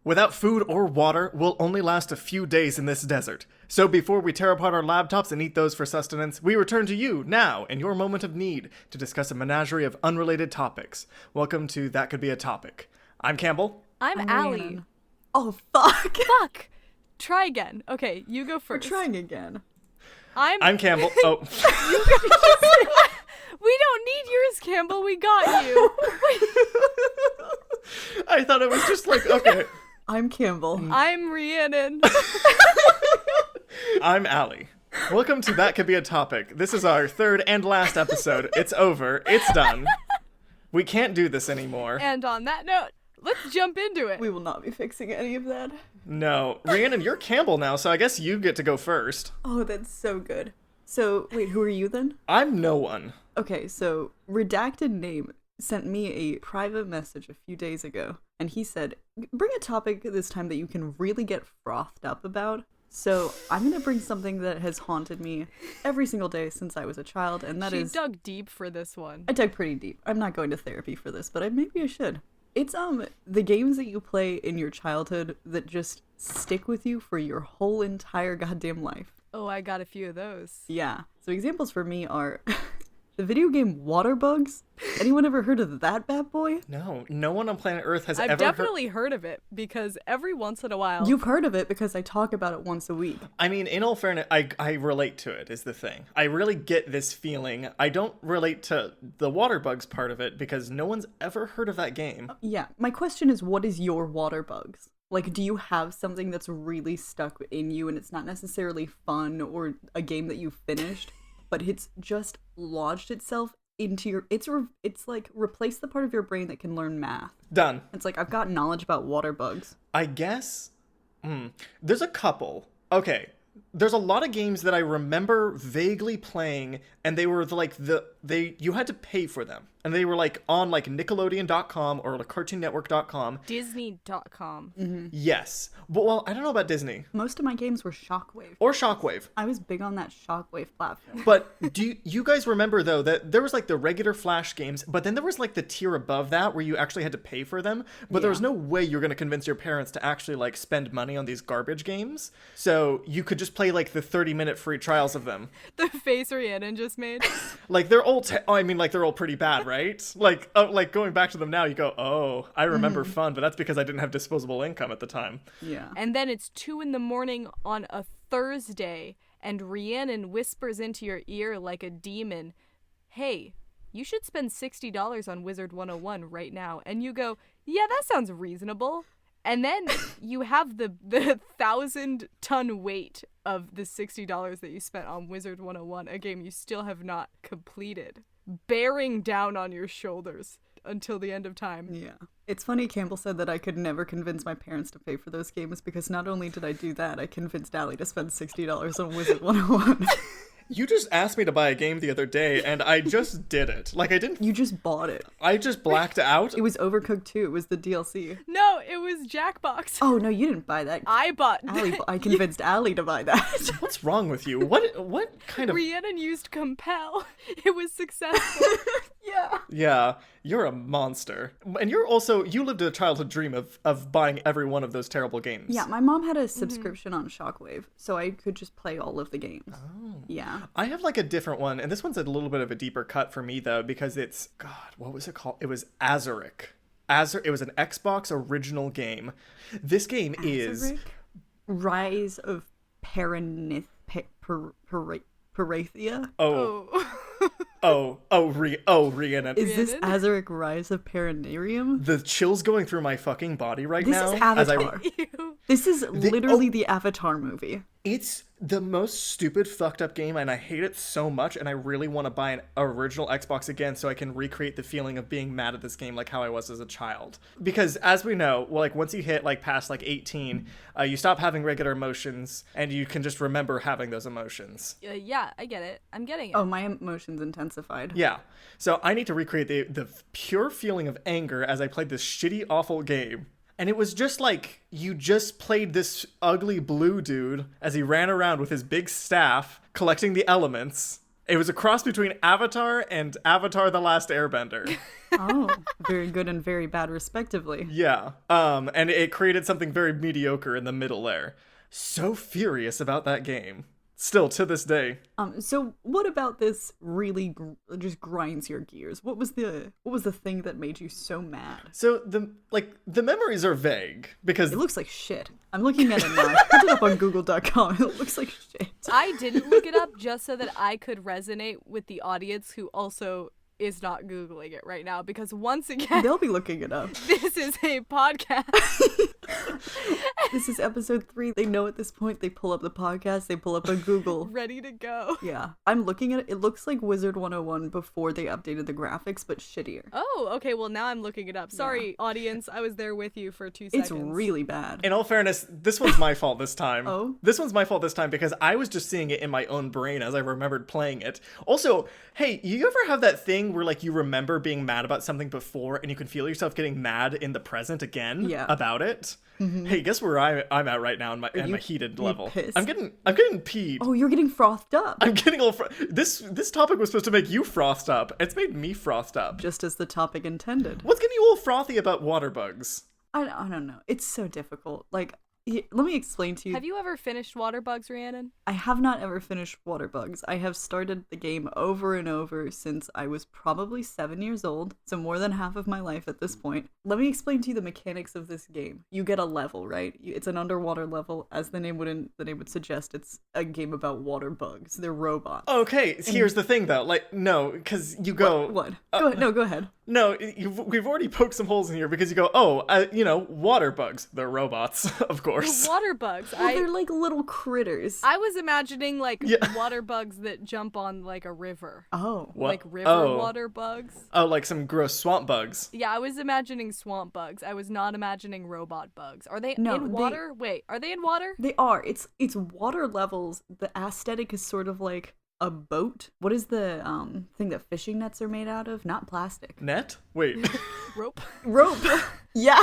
Without food or water, we'll only last a few days in this desert. So before we tear apart our laptops and eat those for sustenance, we return to you, now, in your moment of need, to discuss a menagerie of unrelated topics. Welcome to That Could Be a Topic. I'm Campbell. I'm Allie. Rhiannon. Oh, fuck. Fuck. Try again. Okay, you go first. We're trying again. I'm Campbell. Oh. We don't need yours, Campbell. We got you. I thought it was just like, okay. I'm Campbell. I'm Rhiannon. I'm Allie. Welcome to That Could Be a Topic. This is our third and last episode. It's over. It's done. We can't do this anymore. And on that note, let's jump into it. We will not be fixing any of that. No. Rhiannon, you're Campbell now, so I guess you get to go first. Oh, that's so good. So, wait, who are you then? I'm no one. Okay, so Redacted Name sent me a private message a few days ago, and he said, bring a topic this time that you can really get frothed up about. So I'm going to bring something that has haunted me every single day since I was a child, and that is... She dug deep for this one. I dug pretty deep. I'm not going to therapy for this, but maybe I should. It's the games that you play in your childhood that just stick with you for your whole entire goddamn life. Oh, I got a few of those. Yeah. So examples for me are the video game Waterbugs. Anyone ever heard of that bad boy? No one on planet Earth has I've ever definitely heard of it because every once in a while... You've heard of it because I talk about it once a week. I mean, in all fairness, I relate to it, is the thing. I really get this feeling. I don't relate to the Waterbugs part of it because no one's ever heard of that game. Yeah. My question is, what is your Waterbugs? Like, do you have something that's really stuck in you and it's not necessarily fun or a game that you finished, but it's just lodged itself into your... It's like, replace the part of your brain that can learn math. Done. It's like, I've got knowledge about water bugs. I guess... There's a couple. Okay. There's a lot of games that I remember vaguely playing, and they were you had to pay for them. And they were like on like Nickelodeon.com or like CartoonNetwork.com. Disney.com. Mm-hmm. Yes. But, well, I don't know about Disney. Most of my games were Shockwave. Or Shockwave. I was big on that Shockwave platform. But do you guys remember, though, that there was like the regular Flash games, but then there was like the tier above that where you actually had to pay for them, but there was no way you're going to convince your parents to actually like spend money on these garbage games. So you could just play like the 30-minute free trials of them. The face Rhiannon just made. Like they're all they're all pretty bad, right? Like going back to them now, you go, oh, I remember fun, but that's because I didn't have disposable income at the time. Yeah. And then it's 2 a.m. on a Thursday, and Rhiannon whispers into your ear like a demon, hey, you should spend $60 on Wizard 101 right now. And you go, yeah, that sounds reasonable. And then you have the 1,000-ton weight of the $60 that you spent on Wizard 101, a game you still have not completed, bearing down on your shoulders until the end of time. Yeah. It's funny Campbell said that I could never convince my parents to pay for those games because not only did I do that, I convinced Allie to spend $60 on Wizard 101. You just asked me to buy a game the other day, and I just did it. Like, I didn't... You just bought it. I just blacked out. It was Overcooked 2. It was the DLC. No, it was Jackbox. Oh, no, you didn't buy that. I bought... I convinced Allie to buy that. What's wrong with you? What kind of... Rhiannon used Compel. It was successful. Yeah. Yeah, you're a monster. And you lived a childhood dream of buying every one of those terrible games. Yeah, my mom had a subscription on Shockwave, so I could just play all of the games. Oh. Yeah. I have like a different one, and this one's a little bit of a deeper cut for me though, because it's, God, what was it called? It was Azuric. It was an Xbox original game. This game is... Rise of Parathea? Rhiannon. Is this Azuric Rise of Paranarium? The chills going through my fucking body right now. This is Avatar. This is literally the Avatar movie. It's the most stupid, fucked up game, and I hate it so much, and I really want to buy an original Xbox again so I can recreate the feeling of being mad at this game like how I was as a child. Because, as we know, well, like, once you hit, like, past, like, 18, you stop having regular emotions, and you can just remember having those emotions. Yeah, I get it. I'm getting it. Oh, my emotions intensified. Yeah. So I need to recreate the pure feeling of anger as I played this shitty, awful game. And it was just like, you just played this ugly blue dude as he ran around with his big staff, collecting the elements. It was a cross between Avatar and Avatar The Last Airbender. Oh, very good and very bad, respectively. Yeah. And it created something very mediocre in the middle there. So furious about that game. Still, to this day. So what about this really just grinds your gears? What was the thing that made you so mad? So the memories are vague because It looks like shit. I'm looking at it now. I put it up on Google.com. It looks like shit. I didn't look it up just so that I could resonate with the audience who also is not Googling it right now, because once again, They'll be looking it up. this is a podcast. This is episode 3. They know at this point. They pull up the podcast. They pull up a Google. Ready to go. Yeah. I'm looking at it. It looks like Wizard 101 before they updated the graphics, but shittier. Oh, okay. Well, now I'm looking it up. Sorry, audience. I was there with you for 2 It's seconds. really bad. in all fairness, this one's my fault this time. Oh? This one's my fault this time because I was just seeing it in my own brain as I remembered playing it. Also, hey, you ever have that thing where like you remember being mad about something before and you can feel yourself getting mad in the present again about it? Mm-hmm. Hey, guess where I'm at right now in my heated level. Pissed? I'm getting peed. Oh, you're getting frothed up. I'm getting all this topic was supposed to make you frothed up. It's made me frothed up. Just as the topic intended. What's getting you all frothy about water bugs? I don't know. It's so difficult. Like, let me explain to you. Have you ever finished Water Bugs, Rhiannon? I have not ever finished Water Bugs. I have started the game over and over since I was probably 7 years old, so more than half of my life at this point. Let me explain to you the mechanics of this game. You get a level, right? It's an underwater level. As the name would suggest, it's a game about water bugs. They're robots. Okay, here's the thing though. Like, no, because you go... What? Go ahead. No, go ahead. No, we've already poked some holes in here because you go, water bugs. They're robots, of course. Water bugs. Well, they're like little critters. I was imagining like water bugs that jump on like a river. Oh. What? Like river water bugs. Oh, like some gross swamp bugs. Yeah, I was imagining swamp bugs. I was not imagining robot bugs. Are they No, in water? Wait, are they in water? They are. It's water levels. The aesthetic is sort of like a boat. What is the thing that fishing nets are made out of? Not plastic. Net? Wait. Rope. Rope. Yeah.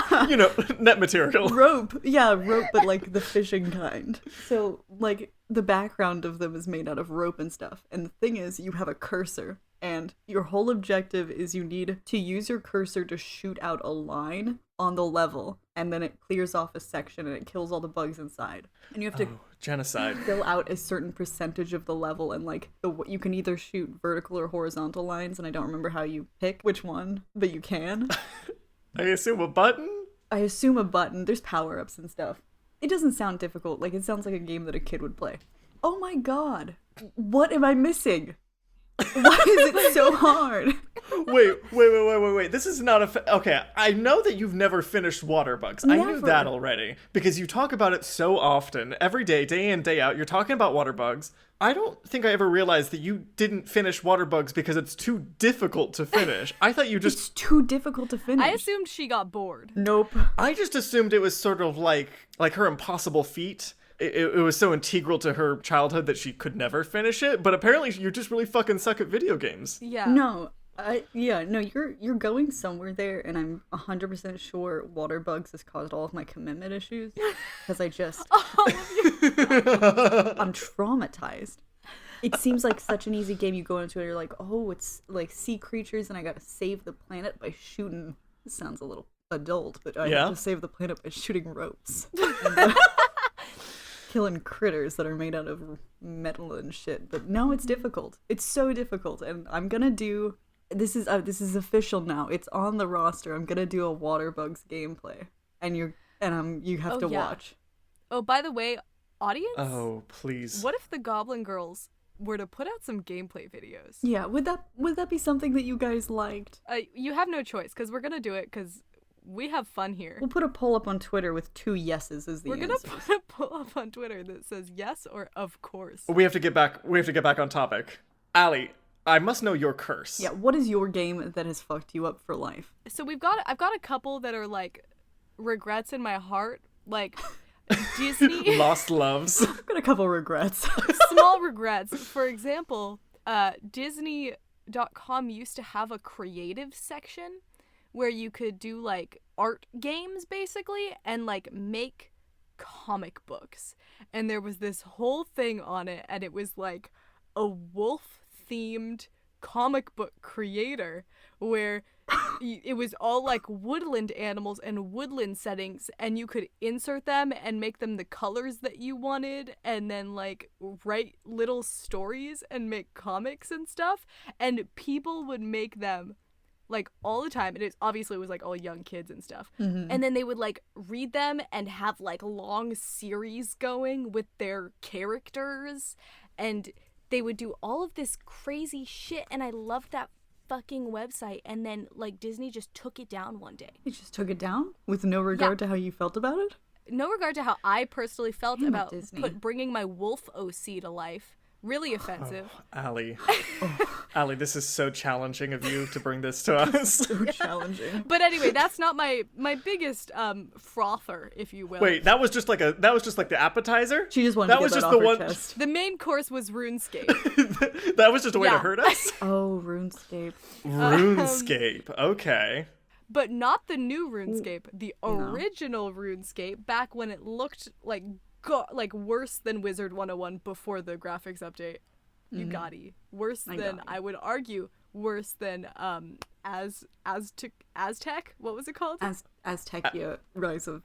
Net material. Rope. Yeah, rope, but like the fishing kind. So like the background of them is made out of rope and stuff. And the thing is, you have a cursor. And your whole objective is you need to use your cursor to shoot out a line on the level, and then it clears off a section and it kills all the bugs inside. And you have to genocide. fill out a certain percentage of the level, and like you can either shoot vertical or horizontal lines, and I don't remember how you pick which one, but you can. I assume a button? I assume a button. There's power-ups and stuff. It doesn't sound difficult. Like, it sounds like a game that a kid would play. Oh my god. What am I missing? Why is it so hard? Wait. This is not okay, I know that you've never finished Water Bugs. Never. I knew that already. Because you talk about it so often. Every day in, day out, you're talking about Water Bugs. I don't think I ever realized that you didn't finish Water Bugs because it's too difficult to finish. I thought you just... It's too difficult to finish. I assumed she got bored. Nope. I just assumed it was sort of like her impossible feat. It was so integral to her childhood that she could never finish it, but apparently you just really fucking suck at video games. Yeah. No. You're going somewhere there, and I'm 100% sure Water Bugs has caused all of my commitment issues, because I just... I'm traumatized. It seems like such an easy game. You go into it and you're like, oh, it's like sea creatures and I gotta save the planet by shooting... This sounds a little adult, but I have to save the planet by shooting ropes. And, killing critters that are made out of metal and shit. But no, it's difficult. It's so difficult, and I'm gonna do... This is official now. It's on the roster. I'm gonna do a Water Bugs gameplay, and you have to watch. Oh, by the way, audience? Oh, please. What if the Goblin Girls were to put out some gameplay videos? Yeah, would that be something that you guys liked? You have no choice, because we're gonna do it, because we have fun here. We'll put a poll up on Twitter with 2 yeses as the answers. We're gonna put a poll up on Twitter that says yes or of course. We have to get back on topic. Allie, I must know your curse. Yeah, what is your game that has fucked you up for life? So I've got a couple that are like regrets in my heart, like Disney. Lost loves. I've got a couple regrets. Small regrets. For example, Disney.com used to have a creative section where you could do like art games basically and like make comic books. And there was this whole thing on it, and it was like a wolf themed comic book creator where it was all like woodland animals and woodland settings, and you could insert them and make them the colors that you wanted, and then like write little stories and make comics and stuff, and people would make them like all the time, and it was like all young kids and stuff, and then they would like read them and have like long series going with their characters, and they would do all of this crazy shit, and I loved that fucking website. And then like Disney just took it down one day. You just took it down with no regard to how you felt about it? No regard to how I personally felt about Disney. bringing my wolf OC to life. Really offensive. Allie. Allie, this is so challenging of you to bring this to us. So challenging. But anyway, that's not my biggest frother, if you will. Wait, that was just like the appetizer? She just wanted that to was get just that the off her one chest. The main course was RuneScape. That was just a way to Yeah. hurt us? Oh, RuneScape. RuneScape. Okay. But not the new RuneScape, the original RuneScape, back when it looked like worse than Wizard 101 before the graphics update. You gotti. Worse than, I would argue, worse than Aztec? What was it called? Aztecia, Rise of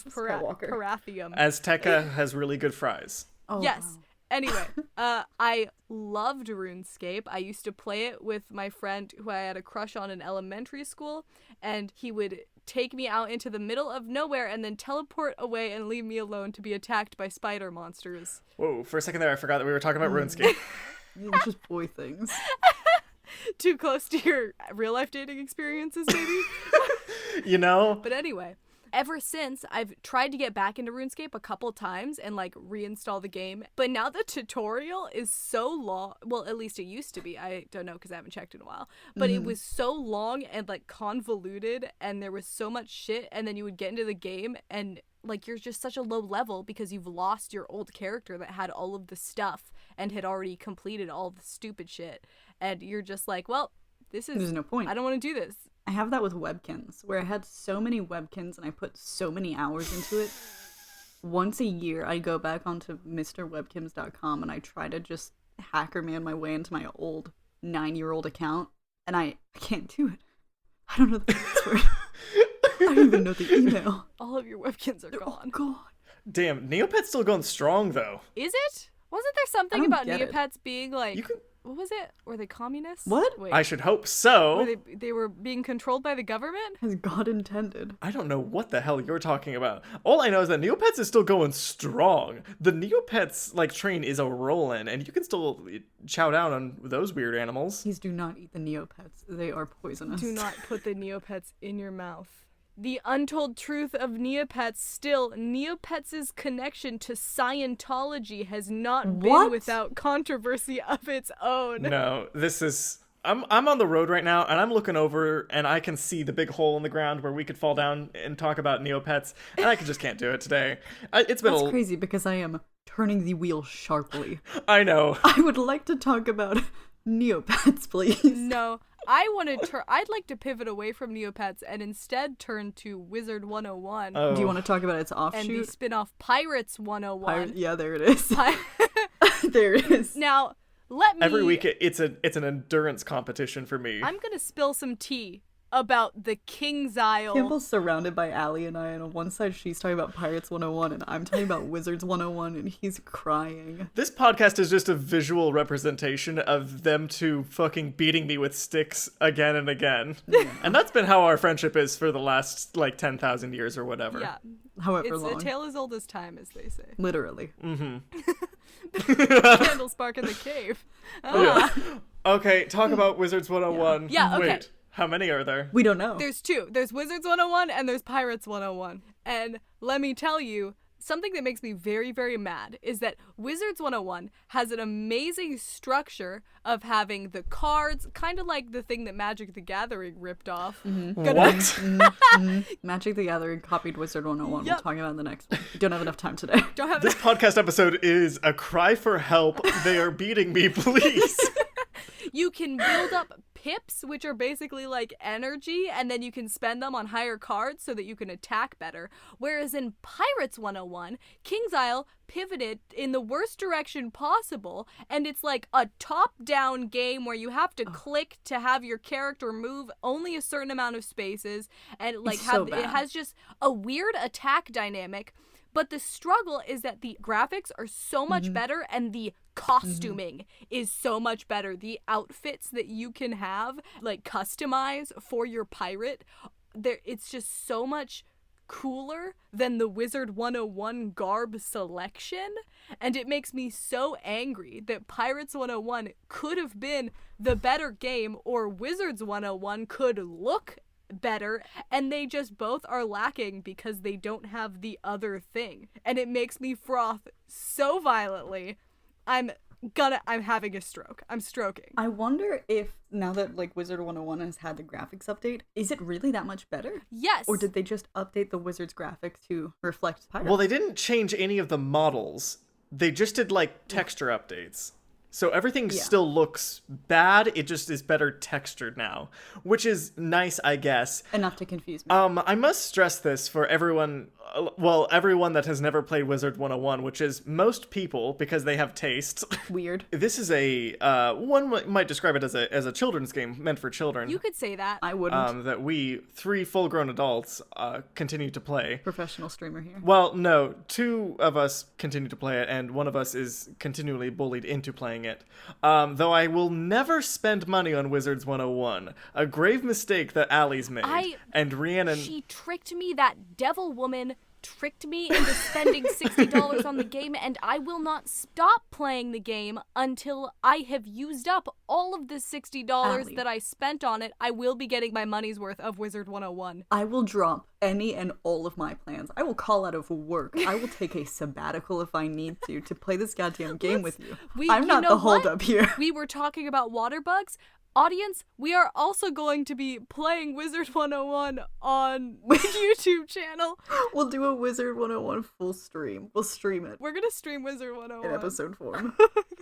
Skywalker. Parathium. Azteca has really good fries. Oh, Yes. wow. Anyway, I loved RuneScape. I used to play it with my friend who I had a crush on in elementary school, and he would take me out into the middle of nowhere and then teleport away and leave me alone to be attacked by spider monsters. Whoa, for a second there I forgot that we were talking about RuneScape. These are just boy things. Too close to your real-life dating experiences, maybe? You know? But anyway, ever since, I've tried to get back into RuneScape a couple times and like reinstall the game, but now the tutorial is so long. Well, at least it used to be. I don't know because I haven't checked in a while, but it was so long and like convoluted, and there was so much shit, and then you would get into the game and like you're just such a low level because you've lost your old character that had all of the stuff and had already completed all the stupid shit, and you're just like, well, there's no point. I don't want to do this. I have that with webkins, where I had so many webkins and I put so many hours into it. Once a year, I go back onto MrWebkins.com and I try to just hacker man my way into my old 9-year-old account, and I can't do it. I don't know the password. I don't even know the email. All of your webkins are Oh, gone. God. Damn, Neopet's still going strong though. Is it? Wasn't there something don't about get it. Neopets being like, You can what was it? Were they communists? What? Wait, I should hope so. were they were being controlled by the government? As God intended. I don't know what the hell you're talking about. All I know is that Neopets is still going strong. The Neopets like train is a rollin', and you can still chow down on those weird animals. Please do not eat the Neopets. They are poisonous. Do not put the Neopets in your mouth. The untold truth of Neopets still, Neopets' connection to Scientology has not been What? without controversy of its own. No, this is. I'm on the road right now, and I'm looking over, and I can see the big hole in the ground where we could fall down and talk about Neopets, and I just can't do it today. It's been That's crazy because I am turning the wheel sharply. I know. I would like to talk about Neopets, please. No, I'd like to pivot away from Neopets and instead turn to Wizard 101 Oh. Do you want to talk about its and the offshoot? spin-off Pirates 101. Yeah, there it is. There it is. Now, let me... Every week it's an endurance competition for me. I'm gonna spill some tea about the King's Isle. Campbell's surrounded by Allie and I, and on one side she's talking about Pirates 101, and I'm talking about Wizards 101, and he's crying. This podcast is just a visual representation of them two fucking beating me with sticks again and again. And that's been how our friendship is for the last, like, 10,000 years or whatever. Yeah, However it's long. a tale as old as time, as they say. Literally. Candle spark in the cave. Ah. Okay, talk about Wizards 101. Yeah, okay. Wait, how many are there? We don't know. There's two. There's Wizards 101 and there's Pirates 101. And let me tell you, something that makes me very, very mad is that Wizards 101 has an amazing structure of having the cards, kind of like the thing that Magic the Gathering ripped off. What? Magic the Gathering copied Wizard 101. Yep. We'll talk about it in the next one. We don't have enough time today. Don't have This podcast episode is a cry for help. They are beating me, please. You can build up pips, which are basically like energy, and then you can spend them on higher cards so that you can attack better. Whereas in Pirates 101, King's Isle pivoted in the worst direction possible, and it's like a top-down game where you have to click to have your character move only a certain amount of spaces, and like it has just a weird attack dynamic. But the struggle is that the graphics are so much better, and the costuming is so much better. The outfits that you can have, like, customize for your pirate, it's just so much cooler than the Wizard 101 garb selection. And it makes me so angry that Pirates 101 could have been the better game, or Wizards 101 could look better, and they just both are lacking because they don't have the other thing, and it makes me froth so violently. I'm having a stroke. I'm stroking. I wonder if, now that like Wizard 101 has had the graphics update, is it really that much better? Yes. Or did they just update the Wizard's graphics to reflect Pirates? Well, they didn't change any of the models. They just did like texture updates. So everything still looks bad, it just is better textured now, which is nice, I guess. Enough to confuse me. I must stress this for everyone that has never played Wizard 101, which is most people, because they have taste. Weird. This is one might describe it as a children's game meant for children. You could say that. I wouldn't. That we, 3 full-grown adults, continue to play. Professional streamer here. Well, no, 2 of us continue to play it, and one of us is continually bullied into playing it. Though I will never spend money on Wizards 101. A grave mistake that Allie's made. And Rhiannon... She tricked me, that devil woman tricked me into spending $60 on the game, and I will not stop playing the game until I have used up all of the $60 Allie, that I spent on it. I will be getting my money's worth of Wizard 101. I will drop any and all of my plans. I will call out of work. I will take a sabbatical if I need to play this goddamn game with you. I'm not the holdup here. We were talking about water bugs. Audience, we are also going to be playing Wizard 101 on the YouTube channel. We'll do a Wizard 101 full stream. We'll stream it. We're going to stream Wizard 101. In episode form.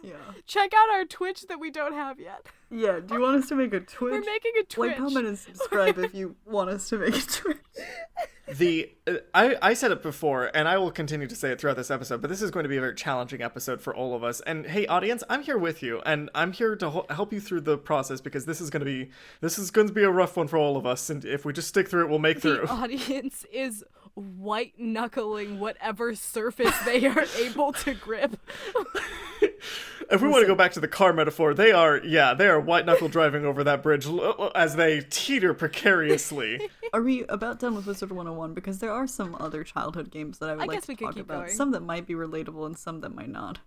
Yeah. Check out our Twitch that we don't have yet. Yeah, do you want us to make a Twitch? We're making a Twitch. Like, comment, and subscribe if you want us to make a Twitch. I said it before, and I will continue to say it throughout this episode, but this is going to be a very challenging episode for all of us. And hey, audience, I'm here with you, and I'm here to help you through the process, because this is going to be a rough one for all of us. And if we just stick through it, we'll make through. The audience is white knuckling whatever surface they are able to grip. If we want to go back to the car metaphor, they are white knuckle driving over that bridge as they teeter precariously. Are we about done with Wizard 101? Because there are some other childhood games that I would like to talk about. Going. Some that might be relatable and some that might not.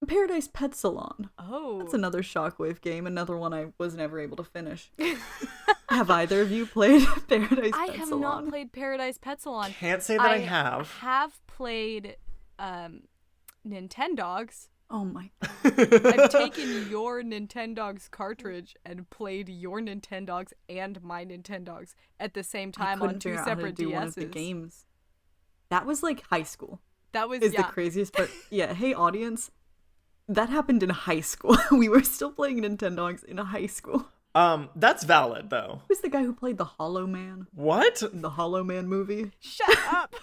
Paradise Pet Salon. Oh. That's another Shockwave game, another one I was never able to finish. Have either of you played Paradise Pet Salon? I have not played Paradise Pet Salon. Can't say that I have. I have played Nintendogs. Oh my god. I've taken your Nintendogs cartridge and played your Nintendogs and my Nintendogs at the same time on 2 separate DSs. One of the games. That was like high school. That was the craziest part. Yeah, hey audience. That happened in high school. We were still playing Nintendogs in high school. That's valid though. Who's the guy who played the Hollow Man? What? The Hollow Man movie? Shut up.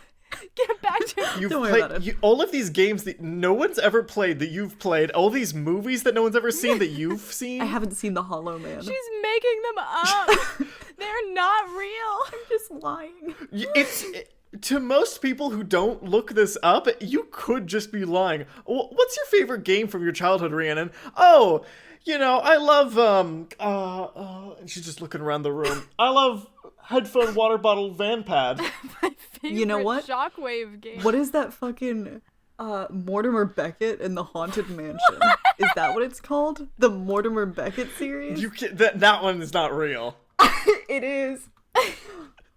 Get back to it. Don't worry about it. All of these games that no one's ever played that you've played, all these movies that no one's ever seen that you've seen. I haven't seen the Hollow Man. She's making them up. They're not real. I'm just lying. To most people who don't look this up, you could just be lying. What's your favorite game from your childhood, Rhiannon? Oh, I love, and she's just looking around the room. I love headphone water bottle van pad. My favorite You know what? Shockwave game. What is that fucking, Mortimer Beckett and the Haunted Mansion? Is that what it's called? The Mortimer Beckett series? That one is not real. It is.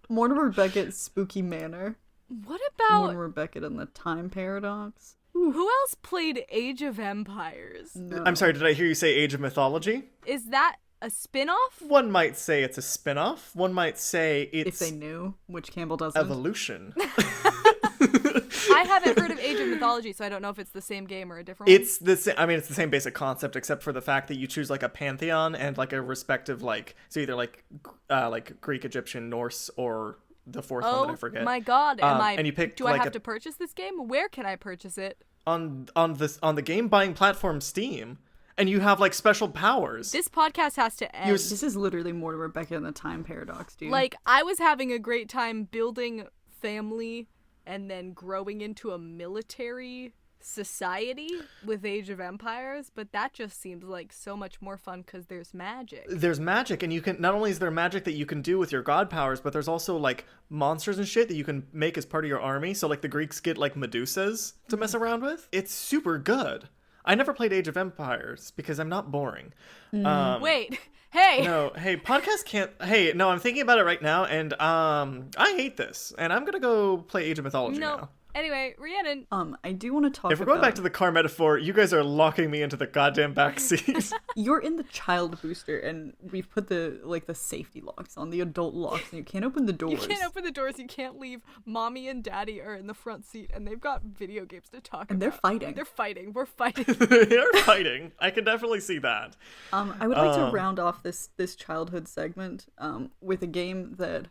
Mortimer Beckett's Spooky Manor. What about Mortimer Beckett and the Time Paradox? Who else played Age of Empires? No. I'm sorry, did I hear you say Age of Mythology? Is that a spin-off? One might say it's a spin-off. One might say it's... If they knew, which Campbell doesn't. Evolution. I haven't heard of Age of Mythology, so I don't know if it's the same game or a different one. It's the same. I mean, it's the same basic concept, except for the fact that you choose like a pantheon and like a respective so either like Greek, Egyptian, Norse, or the fourth one that I forget. Oh my god! And you pick do I have to purchase this game? Where can I purchase it? On the game buying platform Steam, and you have like special powers. This podcast has to end. This is literally more Rebecca and the Time Paradox, dude. Like, I was having a great time building family and then growing into a military society with Age of Empires, but that just seems like so much more fun because there's magic. There's magic, and you can not only is there magic that you can do with your god powers, but there's also like monsters and shit that you can make as part of your army. So like the Greeks get like Medusas to mess around with. It's super good. I never played Age of Empires because I'm not boring. Wait, hey. No, hey, podcast can't. Hey, no, I'm thinking about it right now, and I hate this, and I'm gonna go play Age of Mythology now. Anyway, Rhiannon. I do want to talk. If we're going back to the car metaphor, you guys are locking me into the goddamn backseat. You're in the child booster, and we've put the safety locks on, the adult locks, and you can't open the doors. You can't open the doors. You can't leave. Mommy and Daddy are in the front seat, and they've got video games to talk about. And they're fighting. They're fighting. We're fighting. They're fighting. I can definitely see that. I would like to round off this childhood segment with a game that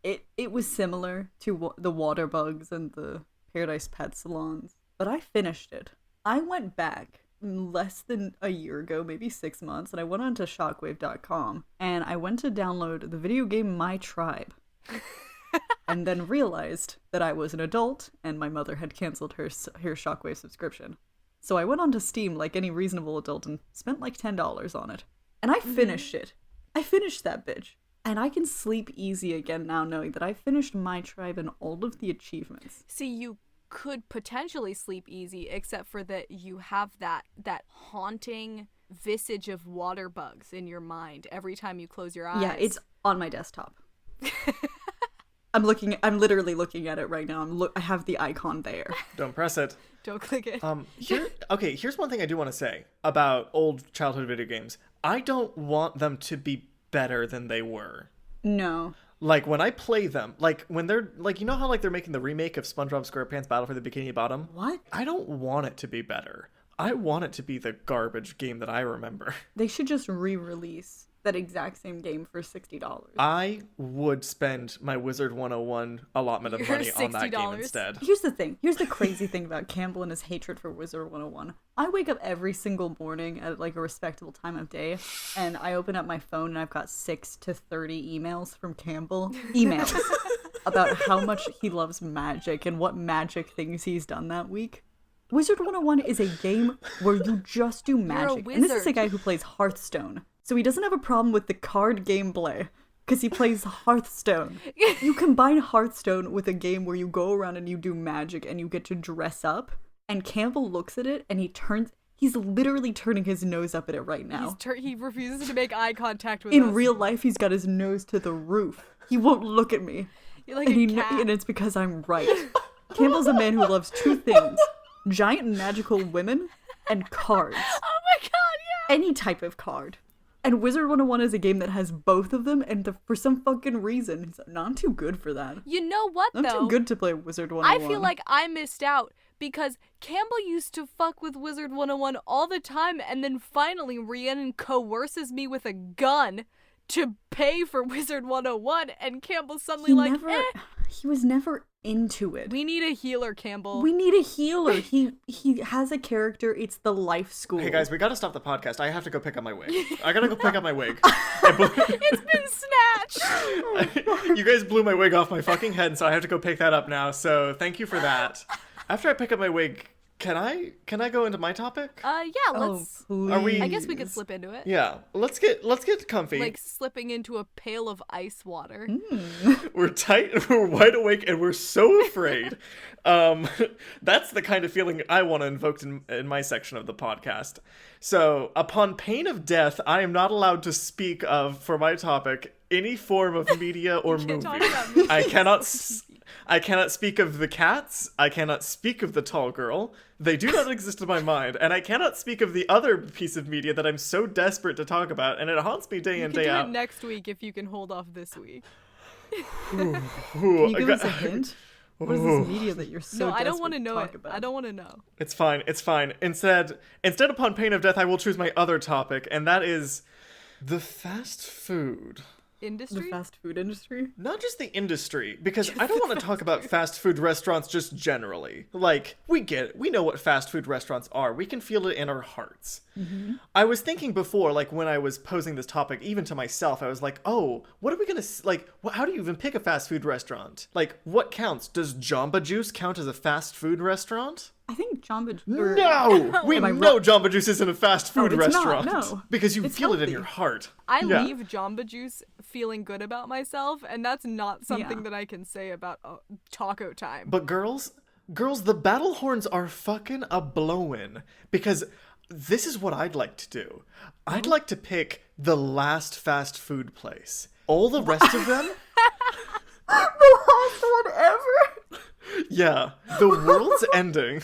it was similar to the water bugs and the Paradise Pet Salons, but I finished it. I went back less than a year ago, maybe 6 months, and I went onto shockwave.com and I went to download the video game My Tribe. And then realized that I was an adult and my mother had canceled her Shockwave subscription. So I went onto Steam like any reasonable adult and spent like $10 on it. And I finished it. I finished that bitch. And I can sleep easy again now knowing that I finished My Tribe and all of the achievements. See, you could potentially sleep easy, except for that you have that haunting visage of water bugs in your mind every time you close your eyes. Yeah, it's on my desktop. I'm literally looking at it right now. I have the icon there. Don't press it. Don't click it. Here's one thing I do want to say about old childhood video games. I don't want them to be better than they were. No. Like, when I play them, like, when they're, like, you know how, like, they're making the remake of SpongeBob SquarePants Battle for the Bikini Bottom? What? I don't want it to be better. I want it to be the garbage game that I remember. They should just re-release that exact same game for $60. I would spend my Wizard 101 allotment of money on that game instead. Here's the thing. Here's the crazy thing about Campbell and his hatred for Wizard 101. I wake up every single morning at like a respectable time of day, and I open up my phone and I've got 6 to 30 emails from Campbell. Emails about how much he loves magic and what magic things he's done that week. Wizard 101 is a game where you just do magic. And this is a guy who plays Hearthstone. So he doesn't have a problem with the card gameplay, because he plays Hearthstone. You combine Hearthstone with a game where you go around and you do magic and you get to dress up, and Campbell looks at it and he's literally turning his nose up at it right now. He refuses to make eye contact with us. In real life, he's got his nose to the roof. He won't look at me. You're like a cat. And it's because I'm right. Campbell's a man who loves two things: giant magical women and cards. Oh my god, yeah! Any type of card. And Wizard 101 is a game that has both of them, and for some fucking reason, he's not, I'm too good for that. You know what, though? I'm too good to play Wizard 101. I feel like I missed out, because Campbell used to fuck with Wizard 101 all the time, and then finally Rhiannon coerces me with a gun to pay for Wizard 101, and Campbell's suddenly He was never into it. We need a healer, Campbell. We need a healer. He has a character. It's the life school. Hey guys, we gotta stop the podcast. I have to go pick up my wig. I gotta go pick up my wig. It's been snatched! You guys blew my wig off my fucking head, so I have to go pick that up now. So thank you for that. After I pick up my wig, can I go into my topic? Yeah, let's... I guess we could slip into it. Yeah, let's get comfy. Like slipping into a pail of ice water. We're tight, we're wide awake, and we're so afraid. That's the kind of feeling I want to invoke in my section of the podcast. So, upon pain of death, I am not allowed to speak of, for my topic, any form of media or movie. I cannot speak of the cats. I cannot speak of the tall girl. They do not exist in my mind. And I cannot speak of the other piece of media that I'm so desperate to talk about, and it haunts me day in, day out. You can do it next week if you can hold off this week. Can you give us a hint? What is this media that you're so No, I don't want to know talk it. about? I don't want to know. It's fine. It's fine. Instead, upon pain of death, I will choose my other topic, and that is the fast food. The Industry? fast food industry? Not just the industry, because I don't want to talk about fast food restaurants just generally. Like, we get it. We know what fast food restaurants are. We can feel it in our hearts. I was thinking before, like, when I was posing this topic, even to myself, I was like, oh, what are we going to, like, how do you even pick a fast food restaurant? Like, what counts? Does Jamba Juice count as a fast food restaurant? I think Jamba... No! We Am I know wrong? Jamba Juice isn't a fast food it's not, restaurant. no. Because you It's feel it in healthy. your heart. I Yeah. leave Jamba Juice feeling good about myself, and that's not something Yeah. that I can say about taco time. But girls, the battle horns are fucking a-blowin'. Because this is what I'd like to do. I'd like to pick the last fast food place. All the rest of them... The last one ever? Yeah, the world's ending,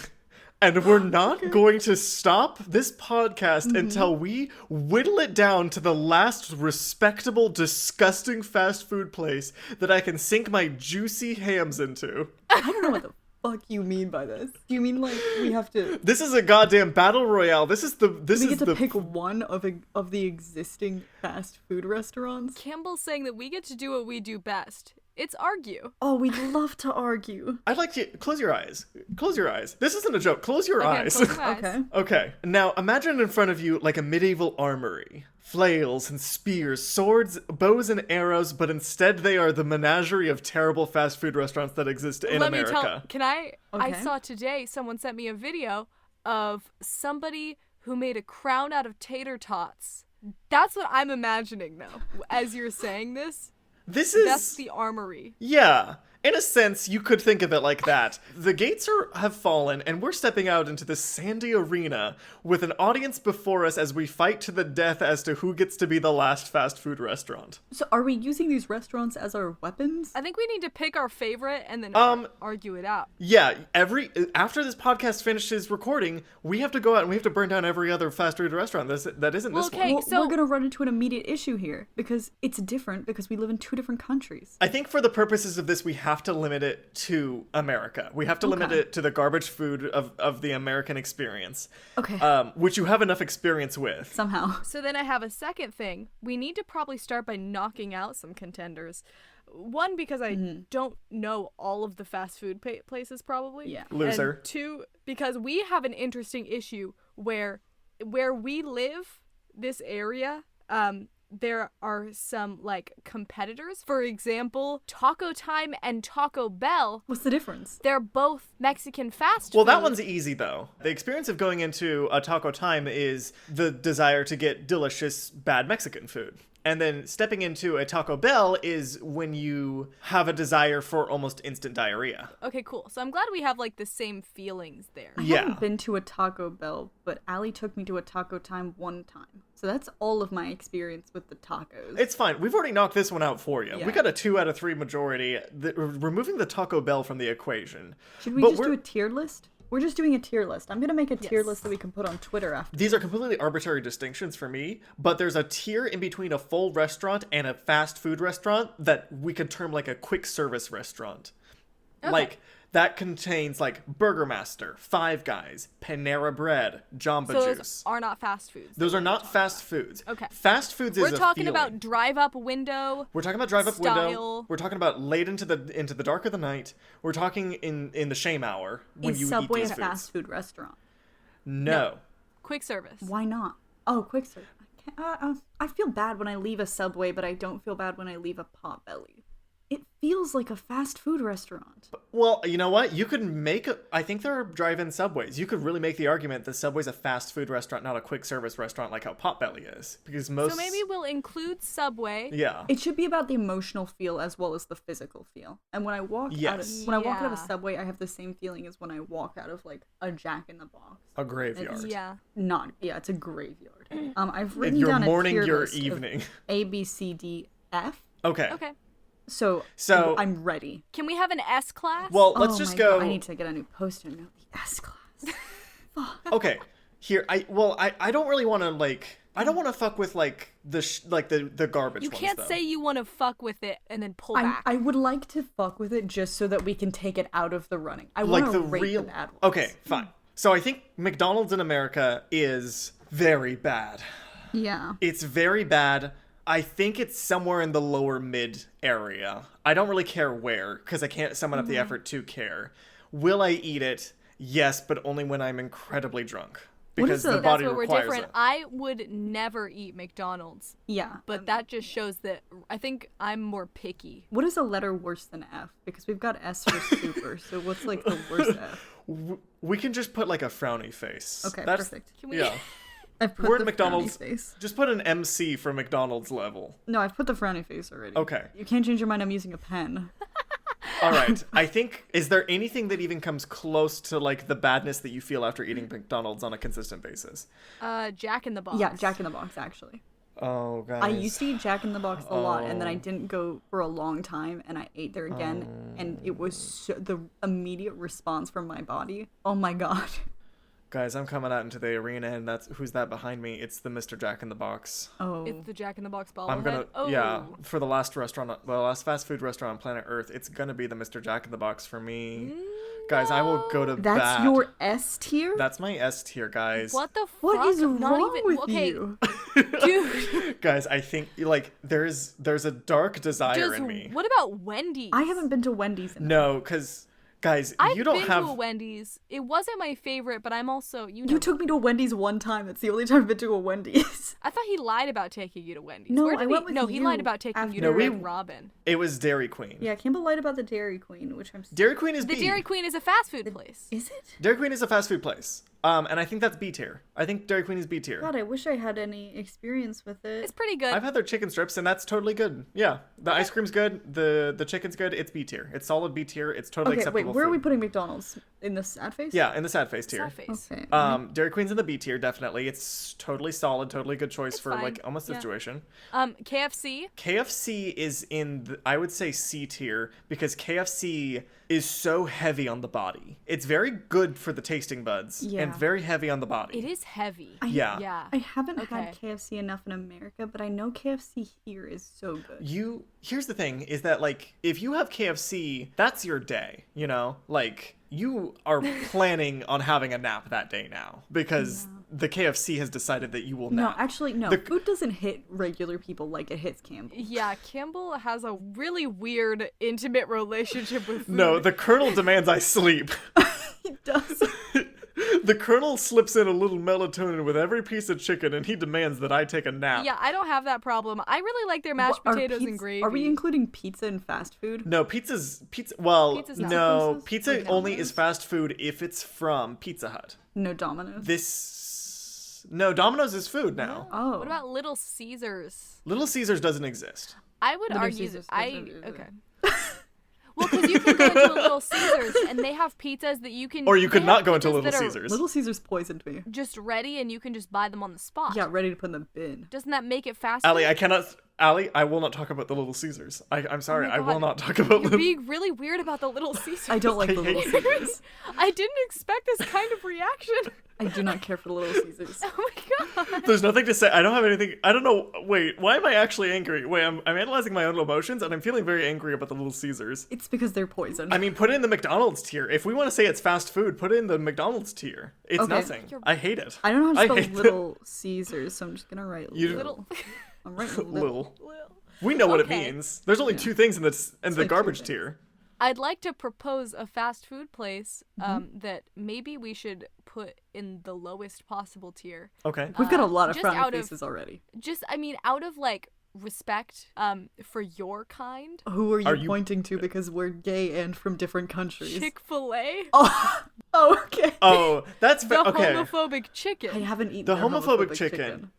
and we're not going to stop this podcast until we whittle it down to the last respectable, disgusting fast food place that I can sink my juicy hams into. I don't know what the fuck you mean by this. Do you mean like we have to... This is a goddamn battle royale. This is we get to pick one of the existing fast food restaurants? Campbell's saying that we get to do what we do best. It's argue. Oh, we'd love to argue. I'd like to close your eyes. Close your eyes. This isn't a joke. Close your Okay, eyes. close your eyes. Okay. Okay, now imagine in front of you like a medieval armory. Flails and spears, swords, bows and arrows, but instead they are the menagerie of terrible fast food restaurants that exist in Let America. me tell. Can I? I Okay. saw today someone sent me a video of somebody who made a crown out of tater tots. That's what I'm imagining though. As you're saying this, This is... that's the armory. Yeah. In a sense, you could think of it like that. The gates have fallen, and we're stepping out into this sandy arena with an audience before us as we fight to the death as to who gets to be the last fast food restaurant. So are we using these restaurants as our weapons? I think we need to pick our favorite and then argue it out. Yeah, after this podcast finishes recording, we have to go out and we have to burn down every other fast food restaurant that isn't Well, this okay. one. Well, so- we're gonna run into an immediate issue here because it's different because we live in two different countries. I think for the purposes of this, we have to limit it to America. We have to limit it to the garbage food of the American experience. Okay. Which you have enough experience with. Somehow. So then I have a second thing. We need to probably start by knocking out some contenders. One, because I don't know all of the fast food places probably. Yeah. Loser. And two, because we have an interesting issue where we live, this area, there are some like competitors. For example, Taco Time and Taco Bell. What's the difference? They're both Mexican fast Well, food. that one's easy, though. The experience of going into a Taco Time is the desire to get delicious, bad Mexican food. And then stepping into a Taco Bell is when you have a desire for almost instant diarrhea. Okay, cool. So I'm glad we have like the same feelings there. I Yeah. haven't been to a Taco Bell, but Allie took me to a Taco Time one time. So that's all of my experience with the tacos. It's fine. We've already knocked this one out for you. Yeah. We got a 2 out of 3 majority, removing the Taco Bell from the equation. Should we But just do a tier list? We're just doing a tier list. I'm gonna make a tier Yes. list that we can put on Twitter after. These are completely arbitrary distinctions for me, but there's a tier in between a full restaurant and a fast food restaurant that we could term like a quick service restaurant. Okay. Like, that contains like Burger Master, Five Guys, Panera Bread, Jamba So Juice. those are not fast foods. Those are not fast foods. Okay. Fast foods is We're a talking feeling. about drive-up window. We're talking about drive-up window. style. We're talking about late into the dark of the night. We're talking in the shame hour when Is you Subway eat a these foods. fast food restaurant? No. Quick service. Why not? Oh, quick service. I feel bad when I leave a Subway, but I don't feel bad when I leave a Potbelly. It feels like a fast food restaurant. Well, you know what? You could make I think there are drive-in Subways. You could really make the argument that Subway's a fast food restaurant, not a quick service restaurant like how Potbelly is. Because most... So maybe we'll include Subway. Yeah. It should be about the emotional feel as well as the physical feel. And when I walk out of Yes. when I walk out of a Yeah. Subway, I have the same feeling as when I walk out of like a Jack in the Box. A graveyard. Yeah. It's a graveyard. I've written You're down a mourning tier your list of evening. A, B, C, D, F. Okay. Okay. So I'm ready. Can we have an S class? Well, let's Oh just my go... God, I need to get a new poster note. The S class. Okay. Here, I don't really want to, like... I don't want to fuck with like the garbage You ones, can't though. say you want to fuck with it and then pull back. I would like to fuck with it just so that we can take it out of the running. I like want to the rate real. the bad ones. Okay, fine. So I think McDonald's in America is very bad. Yeah. It's very bad. I think it's somewhere in the lower mid area. I don't really care where, because I can't summon up the effort to care. Will I eat it? Yes, but only when I'm incredibly drunk. Because the That's body where we're requires different. it. I would never eat McDonald's, Yeah. but that just shows that I think I'm more picky. What is a letter worse than F? Because we've got S for super, so what's like the worst F? We can just put like a frowny face. Okay, That's, perfect. Can we? Yeah. I've put We're the at McDonald's. frowny face. Just put an MC for McDonald's level. No, I've put the frowny face already. Okay. You can't change your mind, I'm using a pen. All right. I think, is there anything that even comes close to like the badness that you feel after eating McDonald's on a consistent basis? Jack in the Box. Yeah, Jack in the Box, actually. Oh, guys. I used to eat Jack in the Box a lot, and then I didn't go for a long time, and I ate there again, and it was the immediate response from my body. Oh my god. Guys, I'm coming out into the arena, and who's that behind me? It's the Mr. Jack in the Box. Oh. It's the Jack in the Box bobblehead. I'm gonna, Oh. yeah, for the last fast food restaurant on planet Earth, it's gonna be the Mr. Jack in the Box for me. Guys, I will go to That's bat. your S tier? That's my S tier, guys. What the fuck? What is Not wrong even, with okay, you? dude. Guys, I think like there's a dark desire Just in me. what about Wendy's? I haven't been to Wendy's in No, because guys, I've you don't been have. to a Wendy's. It wasn't my favorite, but I'm also You took me to a Wendy's one time. That's the only time I've been to a Wendy's. I thought he lied about taking you to Wendy's. No, Where did I went with No, he you lied about taking you after- to No, we- Red Robin. It was Dairy Queen. Yeah, Campbell lied about the Dairy Queen, which I'm... Dairy Queen is The B. Dairy Queen is a fast food place. Is it? Dairy Queen is a fast food place. And I think that's B tier. I think Dairy Queen is B tier. God, I wish I had any experience with It's it. pretty good. I've had their chicken strips, and that's totally good. Yeah, the ice cream's good. The chicken's good. It's B tier. It's solid B tier. It's totally Okay, acceptable. wait, where are we food. putting McDonald's? In the sad face? Yeah, in the sad face tier. Sad face. Okay. Dairy Queen's in the B tier, definitely. It's totally solid, totally good choice It's for fine. like almost a Yeah. situation. KFC. KFC is in the, I would say C tier because KFC is so heavy on the body. It's very good for the tasting buds Yeah. and very heavy on the body. It is heavy. Yeah. Yeah. I haven't Okay. had KFC enough in America, but I know KFC here is so good. Here's the thing is that like if you have KFC, that's your day, you know? Like you are planning on having a nap that day now because the KFC has decided that you will No, nap. actually, no. The- Food doesn't hit regular people like it hits Campbell. Yeah, Campbell has a really weird, intimate relationship with food. No, the Colonel demands I sleep. He does. The Colonel slips in a little melatonin with every piece of chicken and he demands that I take a nap. Yeah, I don't have that problem. I really like their mashed Are potatoes and pizza- gravy. Are we including pizza in fast food? No, pizza. Well, Pizza's not. no, Places? pizza Like only Domino's? is fast food if it's from Pizza Hut. No Domino's. No, Domino's is food now. Oh. What about Little Caesars? Little Caesars doesn't exist. I would Little argue Caesars that doesn't- okay. Well, because you can go into a Little Caesars and they have pizzas that you can. Or you could they not have go into pizzas Little that are Caesars. Little Caesars poisoned me. Just ready, and you can just buy them on the spot. Yeah, ready to put in the bin. Doesn't that make it fast? Allie, food? I will not talk about the Little Caesars. I'm sorry, Oh my I will God. not talk about You're Little being really weird about the Little Caesars. I don't like the I hate Little Caesars. I didn't expect this kind of reaction. I do not care for the Little Caesars. Oh my god. There's nothing to say. I don't have anything. I don't know. Wait, why am I actually angry? Wait, I'm analyzing my own emotions and I'm feeling very angry about the Little Caesars. It's because they're poisoned. I mean, put it in the McDonald's tier. If we want to say it's fast food, put it in the McDonald's tier. It's Okay. nothing. I hate it. I don't know how to I spell hate Little Caesars, so I'm just gonna write You- little. I'm writing Lil. Well, We know what it Okay. means. There's only two things in the like two garbage things. tier. I'd like to propose a fast food place that maybe we should put in the lowest possible tier. Okay. We've got a lot of just frowny out of- faces already. Just, I mean, out of like respect for your kind. Who are you, Are you- pointing to? Because we're gay and from different countries. Chick-fil-A. Oh, okay. Oh, that's The okay. homophobic chicken. I haven't eaten The their homophobic chicken.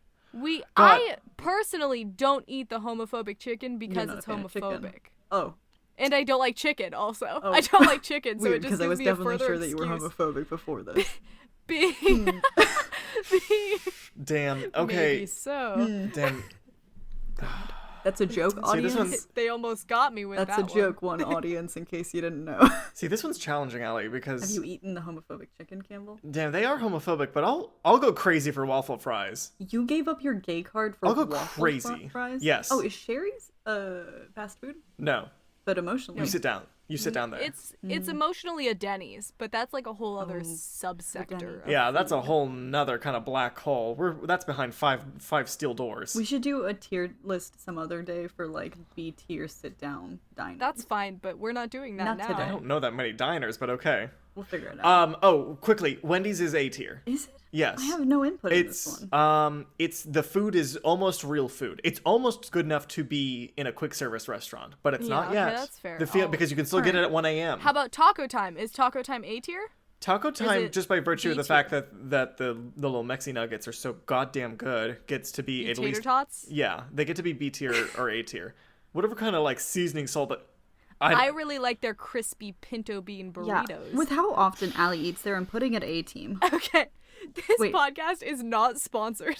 I personally don't eat the homophobic chicken because not a it's fan of chicken. homophobic. Oh, And I don't like chicken also. Oh. I don't like chicken, so weird, it just because I gives was me a definitely further sure that you were excuse. homophobic before this. Being, being Damn. Okay. maybe so. Damn. That's a joke, See, audience. this one's They almost got me with That's that a joke, one audience, in case you didn't know. See, this one's challenging, Allie, Have because you eaten the homophobic chicken, Campbell? damn, they are homophobic, but I'll go crazy for waffle fries. You gave up your gay card for I'll go waffle crazy. fries? Yes. Oh, is Sherry's fast food? No, But emotionally. you sit down. You sit down there. It's emotionally a Denny's, but that's like a whole other subsector. Denny's. Of Yeah, that's a whole nother kind of black hole. That's behind five steel doors. We should do a tier list some other day for like B tier sit down dining. That's fine, but we're not doing that Not now. today. I don't know that many diners, but okay. We'll figure it out. Oh, quickly, Wendy's is A tier. Is it? Yes. I have no input in this one. It's the food is almost real food. It's almost good enough to be in a quick service restaurant, but it's not okay, yet. that's fair. Because you can still get it at 1 a.m. How about Taco Time? Is Taco Time A tier? Taco Time, it just by virtue of the B fact that the little Mexi nuggets are so goddamn good, gets to be at Tater least tots? Yeah, they get to be B tier or A tier. Whatever kind of like seasoning salt that I really like their crispy pinto bean Yeah. burritos. With how often Allie eats there, I'm putting it A team. Okay. This Wait. podcast is not sponsored.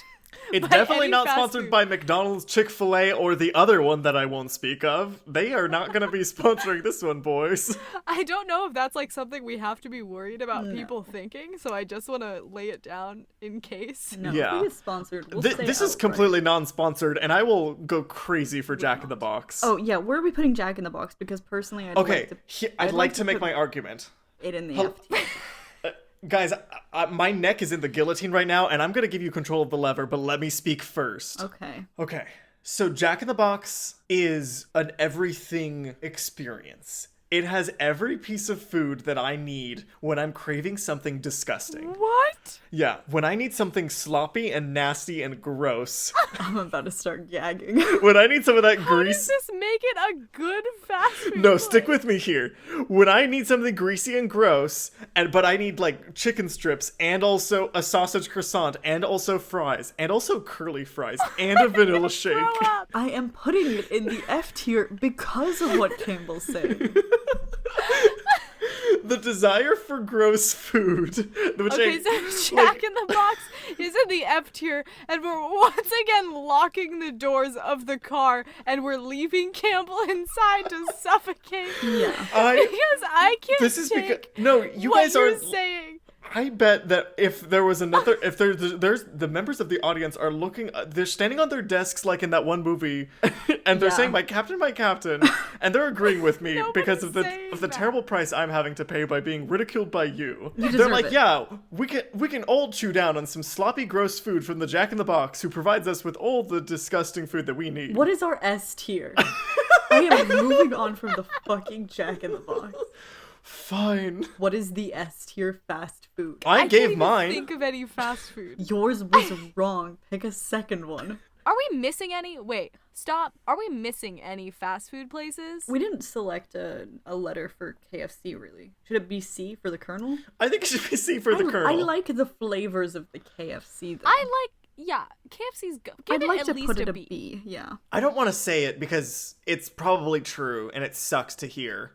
It's by definitely any not fast sponsored food. by McDonald's, Chick-fil-A, or the other one that I won't speak of. They are not going to be sponsoring this one, boys. I don't know if that's like something we have to be worried about people thinking, so I just want to lay it down in case. No, Yeah. if we get sponsored, we'll say This is outright. completely non-sponsored, and I will go crazy for Jack in the Box. Oh yeah, where are we putting Jack in the Box? Because personally, Okay, I'd like to make put my argument. it in the F tier. Guys, my neck is in the guillotine right now, and I'm going to give you control of the lever, but let me speak first. Okay. Okay, so Jack in the Box is an everything experience. It has every piece of food that I need when I'm craving something disgusting. What? Yeah, when I need something sloppy and nasty and gross. I'm about to start gagging. When I need some of that How does grease. this make it a good fast food? No, stick place? with me here. When I need something greasy and gross, but I need like chicken strips and also a sausage croissant and also fries and also curly fries and a vanilla shake. Grow up. I am putting it in the F tier because of what Campbell's saying. The desire for gross food. Which Okay, so Jack in the Box is in the F tier, and we're once again locking the doors of the car, and we're leaving Campbell inside to suffocate. Yeah. Because I can't This is take because no, you what guys you're are. saying. I bet that if there was another, if there's the members of the audience are looking, they're standing on their desks like in that one movie, and they're Yeah. saying my captain, and they're agreeing with me because of Nobody's the saying that. terrible price I'm having to pay by being ridiculed by you. They're deserve like, it. yeah, we can all chew down on some sloppy, gross food from the Jack in the Box, who provides us with all the disgusting food that we need. What is our S tier? I am moving on from the fucking Jack in the Box. Fine. What is the S tier fast food? I can't gave even mine. Think of any fast food. Yours was wrong. Pick a second one. Are we missing any? Wait, stop. Are we missing any fast food places? We didn't select a letter for KFC, really. Should it be C for the Colonel? I think it should be C for the I Colonel. like the flavors of the KFC, though. Yeah, KFC's good. Give I'd it like at to least put it a a B. B. Yeah. I don't want to say it because it's probably true and it sucks to hear.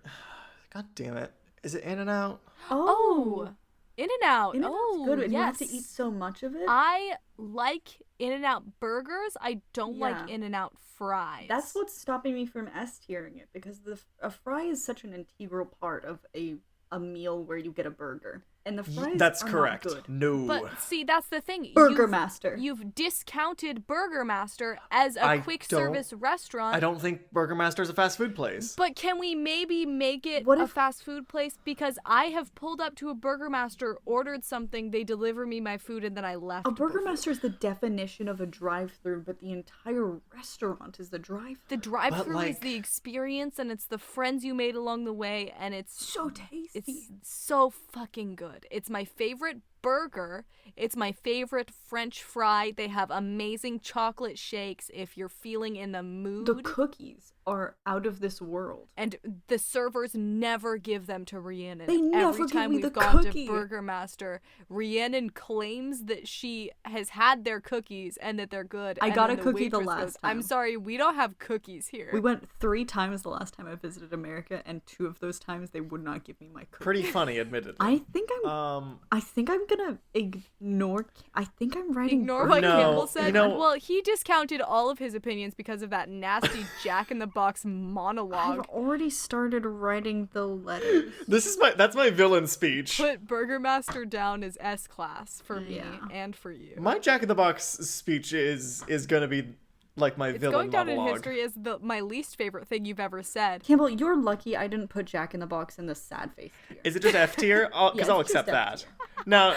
God damn it. Is it In-N-Out? Oh, In-N-Out. In-N-Out's Oh, good, and yes. you have to eat so much of it. I like In-N-Out burgers. I don't like Yeah. In-N-Out fries. That's what's stopping me from S tiering it, because a fry is such an integral part of a meal where you get a burger. And the fries That's are correct. not good. No. But see, that's the thing. Burger You've- Master. You've discounted Burger Master as a I quick don't- service restaurant. I don't think Burger Master is a fast food place. But can we maybe make it What a if- fast food place? Because I have pulled up to a Burger Master, ordered something, they deliver me my food, and then I left. A Burger before. Master is the definition of a drive-through, but the entire restaurant is the drive-through. The drive-through But, is like- the experience, and it's the friends you made along the way, and it's So tasty. it's so fucking good. It's my favorite burger. It's my favorite French fry. They have amazing chocolate shakes if you're feeling in the mood. The cookies are out of this world. And the servers never give them to Rhiannon. They never Every give time me we've the gone cookie. to Burger Master, Rhiannon claims that she has had their cookies and that they're good. I and got then a cookie the waitress last goes, time. I'm sorry, we don't have cookies here. We went 3 times the last time I visited America, and 2 of those times they would not give me my cookie. Pretty funny, admittedly. I think I'm gonna gonna ignore. I think I'm writing. Ignore what No, Campbell said. you know- Well, he discounted all of his opinions because of that nasty Jack in the Box I've monologue. already started writing the letters. That's my villain speech. Put Burgermaster down as S class for me Yeah. and for you. My Jack in the Box speech is gonna be like my It's villain going down monologue. in history as my least favorite thing you've ever said. Campbell, you're lucky I didn't put Jack in the Box in the sad face tier. Is it just F tier? Because Yes, I'll just accept F that. tier. Now,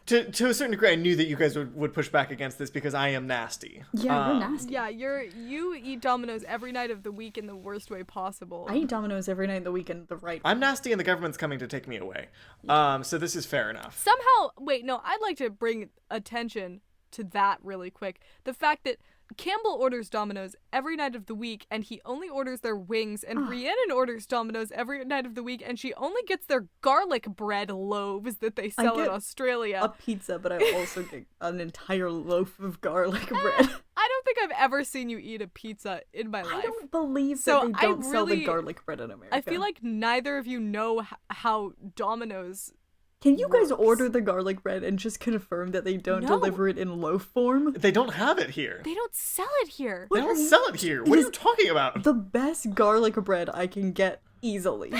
to a certain degree, I knew that you guys would push back against this because I am nasty. Yeah, you're nasty. Yeah, you eat Domino's every night of the week in the worst way possible. I eat Domino's every night of the weekend the right way. I'm nasty and the government's coming to take me away. So this is fair enough. Somehow, wait, no, I'd like to bring attention to that really quick. The fact that Campbell orders Domino's every night of the week, and he only orders their wings, and Rhiannon orders Domino's every night of the week, and she only gets their garlic bread loaves that they sell in get Australia. A pizza, but I also get an entire loaf of garlic bread. I don't think I've ever seen you eat a pizza in my life. I don't believe So that they don't sell the really- garlic bread in America. I feel like neither of you know how Domino's. Can you guys works. order the garlic bread and just confirm that they don't No. deliver it in loaf form? They don't have it here. They don't sell it here. They don't sell it here. What are is you talking about? The best garlic bread I can get easily.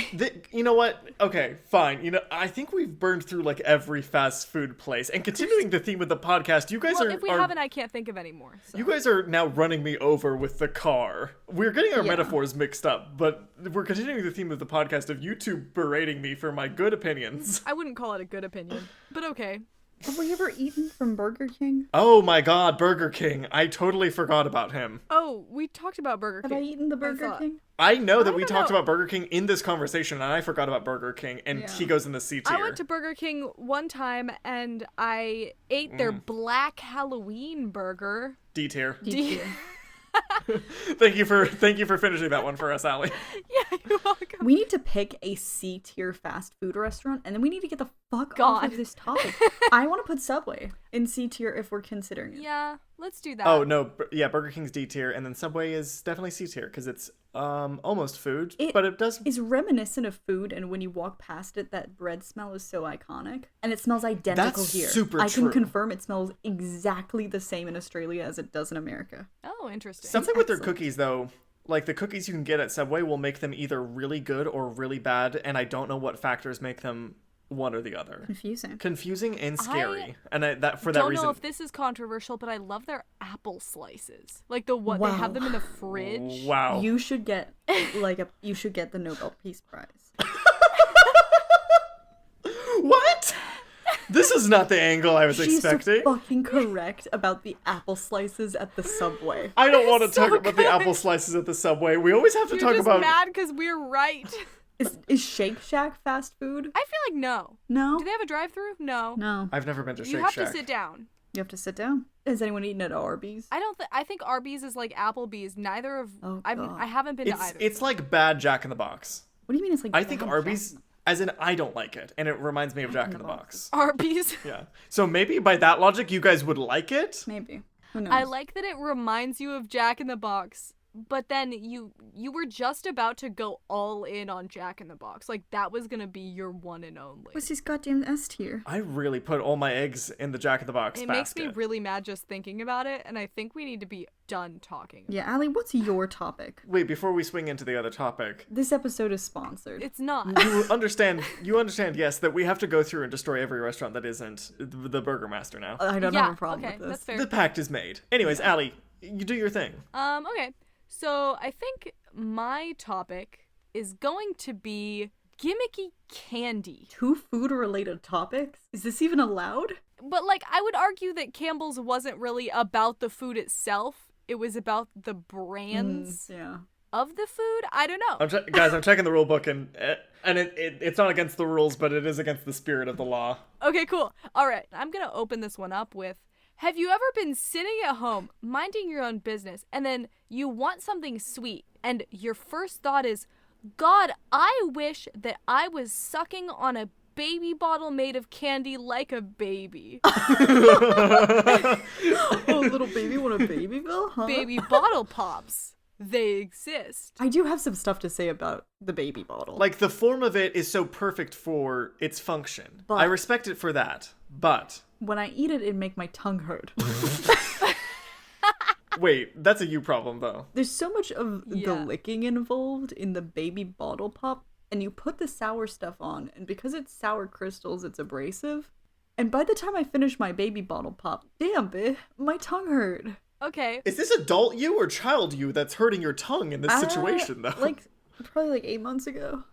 You know what? Okay, fine. You know, I think we've burned through like every fast food place. And continuing the theme of the podcast, you guys Well, are if we haven't, I can't think of any more. So. you guys are now running me over with the car. We're getting our Yeah. metaphors mixed up, but we're continuing the theme of the podcast of you two berating me for my good opinions. I wouldn't call it a good opinion, but okay. Have we ever eaten from Burger King? Oh my god, Burger King. I totally forgot about him. Oh, we talked about Burger Have King. I eaten the Burger thought- King? I know that I we don't talked know. about Burger King in this conversation, and I forgot about Burger King, and Yeah. he goes in the C tier. I went to Burger King one time and I ate their Black Halloween burger. D tier. D-tier. Thank you for finishing that one for us, Allie. Yeah, you're welcome. We need to pick a C tier fast food restaurant, and then we need to get the fuck off God. of this topic. I want to put Subway in C tier if we're considering it. Yeah, let's do that. Oh no, yeah, Burger King's D tier, and then Subway is definitely C tier because it's almost food, but it does. Is reminiscent of food, and when you walk past it, that bread smell is so iconic, and it smells identical That's here. super I true. can confirm it smells exactly the same in Australia as it does in America. Oh, interesting. Something with their excellent. cookies though, like the cookies you can get at Subway will make them either really good or really bad, and I don't know what factors make them one or the other. Confusing and scary, and that for that don't reason. know if this is controversial, but I love their apple slices. Like the what they have them in the fridge. Wow. You should get you should get the Nobel Peace Prize. What? This is not the angle I was She's expecting. fucking correct about the apple slices at the Subway. I don't want to so talk about the good. apple slices at the Subway. We always have to You're talk just about. mad because we're right. Is Shake Shack fast food? I feel like no. No. Do they have a drive-through? No. No. I've never been to You Shake have Shack. to sit down. You have to sit down. Has anyone eaten at Arby's? I don't. I think Arby's is like Applebee's. Neither of. Oh, I God. haven't been to It's either. it's like bad Jack in the Box. What do you mean it's like I think bad Arby's, Jack? as in I don't like it, and it reminds me of Jack in the Box. Arby's. Yeah. So maybe by that logic, you guys would like it. Maybe. Who knows? I like that it reminds you of Jack in the Box, but then you were just about to go all in on Jack in the Box. Like that was gonna be your one and only. What's this goddamn S tier? I really put all my eggs in the Jack in the Box It basket. makes me really mad just thinking about it, and I think we need to be done talking. Yeah, Allie, what's your topic? Wait, before we swing into the other topic, This episode is sponsored. It's not. you understand, yes, that we have to go through and destroy every restaurant that isn't the Burger Master now. I don't yeah. have a problem Okay, with that's this. fair. The pact is made. Anyways, Allie, you do your thing. Okay. So I think my topic is going to be gimmicky candy. Two food-related topics? Is this even allowed? But like I would argue that Campbell's wasn't really about the food itself. It was about the brands Yeah. of the food. I don't know. Guys, I'm checking the rule book, and it's not against the rules, but it is against the spirit of the law. Okay, cool. All right. I'm going to open this one up with, have you ever been sitting at home, minding your own business, and then you want something sweet, and your first thought is, God, I wish that I was sucking on a baby bottle made of candy like a baby. Oh, little baby want a baby bill? Huh? Baby bottle pops. they exist. I do have some stuff to say about the baby bottle. Like, the form of it is so perfect for its function. But- I respect it for that. But when I eat it, it make my tongue hurt. wait, that's a you problem, though. There's so much of the Yeah. licking involved in the baby bottle pop, and you put the sour stuff on, and because it's sour crystals, it's abrasive. And by the time I finish my baby bottle pop, damn, bitch, my tongue hurt. Okay. Is this adult you or child you that's hurting your tongue in this situation, though? Like, probably like 8 months ago.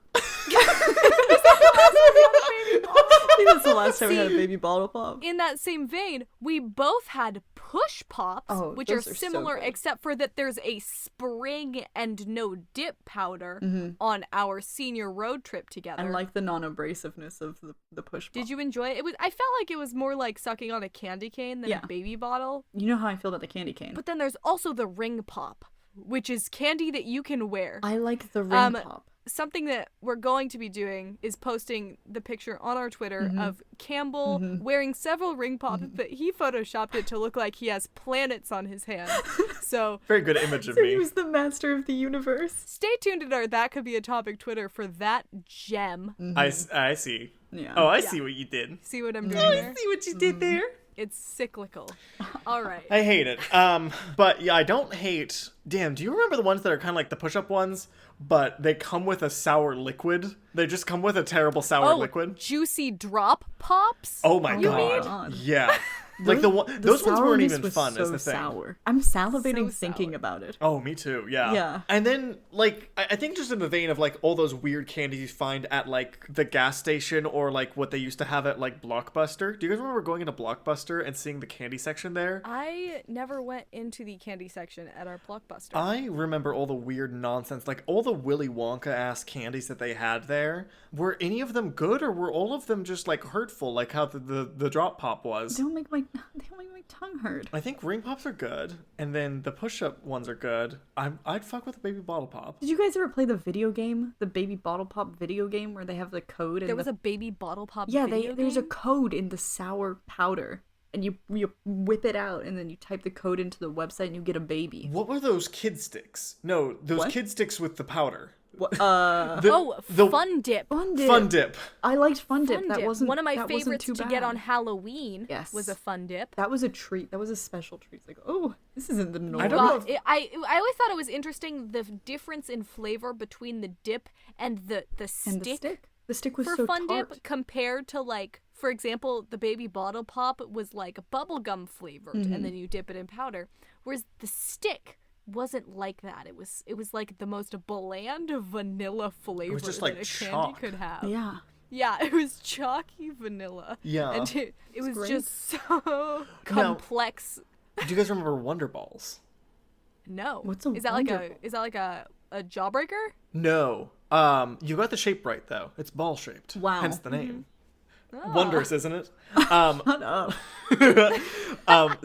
I think that's the last time we had a baby bottle pop. In that same vein, we both had push pops, Oh, which are those are so similar good. except for that there's a spring and no dip powder on our senior road trip together. And like the non-abrasiveness of the push pop. Did you enjoy it? I felt like it was more like sucking on a candy cane than Yeah. a baby bottle. You know how I feel about the candy cane. But then there's also the ring pop, which is candy that you can wear. I like the ring pop. Something that we're going to be doing is posting the picture on our Twitter of Campbell wearing several ring pops, but he photoshopped it to look like he has planets on his hand. So Very good image of So me. he was the master of the universe. stay tuned at our That Could Be a Topic Twitter for that gem. I see. Yeah. Oh, I see what you did. See what I'm doing there? See what you did there. It's cyclical. All right. I hate it. But yeah, I don't hate. Damn, do you remember the ones that are kind of like the push-up ones, but they come with a sour liquid? They just come with a terrible sour liquid. Juicy drop pops? Oh my You mean- god. Yeah. Like those ones weren't sourness even was fun. so Is the thing. sour. I'm salivating So thinking sour. about it. Oh, me too. Yeah. Yeah. And then, like, I think just in the vein of, like, all those weird candies you find at, like, the gas station or, like, what they used to have at, like, Blockbuster. Do you guys remember going into Blockbuster and seeing the candy section there? I never went into the candy section at our Blockbuster. I remember all the weird nonsense, like, all the Willy Wonka-ass candies that they had there. Were any of them good, or were all of them just, like, hurtful, like how the Drop Pop was? They don't make my tongue hurt. I think Ring Pops are good, and then the push-up ones are good. I'd fuck with a Baby Bottle Pop. Did you guys ever play the video game, the baby bottle pop video game, where they have the code? And there was a baby bottle pop yeah, video there's a game? code in the sour powder, and you whip it out, and then you type the code into the website, and you get a baby. What were those kid sticks? No, those What? kid sticks with the powder. What, The Fun Dip. Fun Dip. Fun Dip. I liked Fun Dip. Fun That Dip. wasn't One of my that wasn't favorites too to get bad. on Halloween Yes. was a Fun Dip. That was a treat. That was a special treat. It's like, oh, this isn't the normal. I don't know. I always thought it was interesting the difference in flavor between the dip and the And stick. the stick. The stick was For so Fun tart. Dip compared to, like, for example, the baby bottle pop was like bubblegum flavored and then you dip it in powder, whereas the stick wasn't like that. It was like the most bland vanilla flavor just that like a chalk. candy could have. Yeah. Yeah, it was chalky vanilla. Yeah. And it was great. just so complex. Do you guys remember Wonder Balls? No. What's a is that Wonder like a jawbreaker? No. You got the shape right though. It's ball shaped. Wow. Hence the name. Oh. Wondrous, isn't it? Shut up.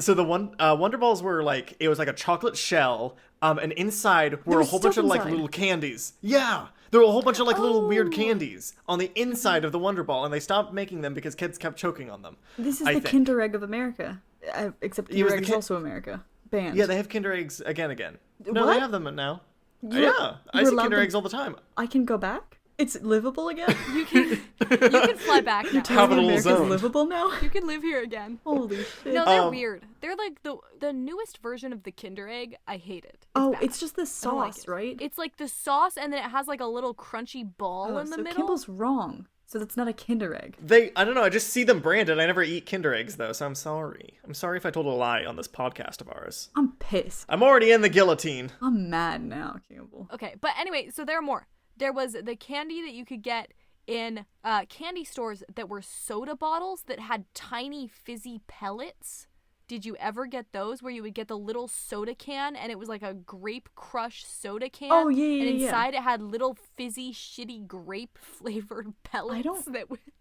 So the Wonder Balls were like, it was like a chocolate shell, and inside were a was whole bunch stuff of like inside. little candies. Yeah, there were a whole bunch of like little weird candies on the inside of the Wonder Ball, and they stopped making them because kids kept choking on them. This is I the think. Kinder Egg of America. Except It was Kinder the Egg is kin- also America. Banned. Yeah, they have Kinder Eggs again. No, What? they have them now. You're- Yeah, I you're see allowed Kinder to- Eggs all the time. I can go back? It's livable again? You can fly back now. Capital America's zoned. livable now? You can live here again. Holy shit. No, they're weird. They're like the newest version of the Kinder Egg. I hate it. Oh, bad. it's just the I don't like sauce, it. right? It's like the sauce, and then it has like a little crunchy ball Oh, in the so middle. Campbell's wrong. So that's not a Kinder Egg. I don't know, I just see them branded. I never eat Kinder Eggs though, so I'm sorry. I'm sorry if I told a lie on this podcast of ours. I'm pissed. I'm already in the guillotine. I'm mad now, Campbell. Okay, but anyway, so there are more. There was the candy that you could get in candy stores that were soda bottles that had tiny fizzy pellets. Did you ever get those where you would get the little soda can and it was like a grape crush soda can? Oh, yeah, And yeah. inside it had little fizzy, shitty grape flavored pellets.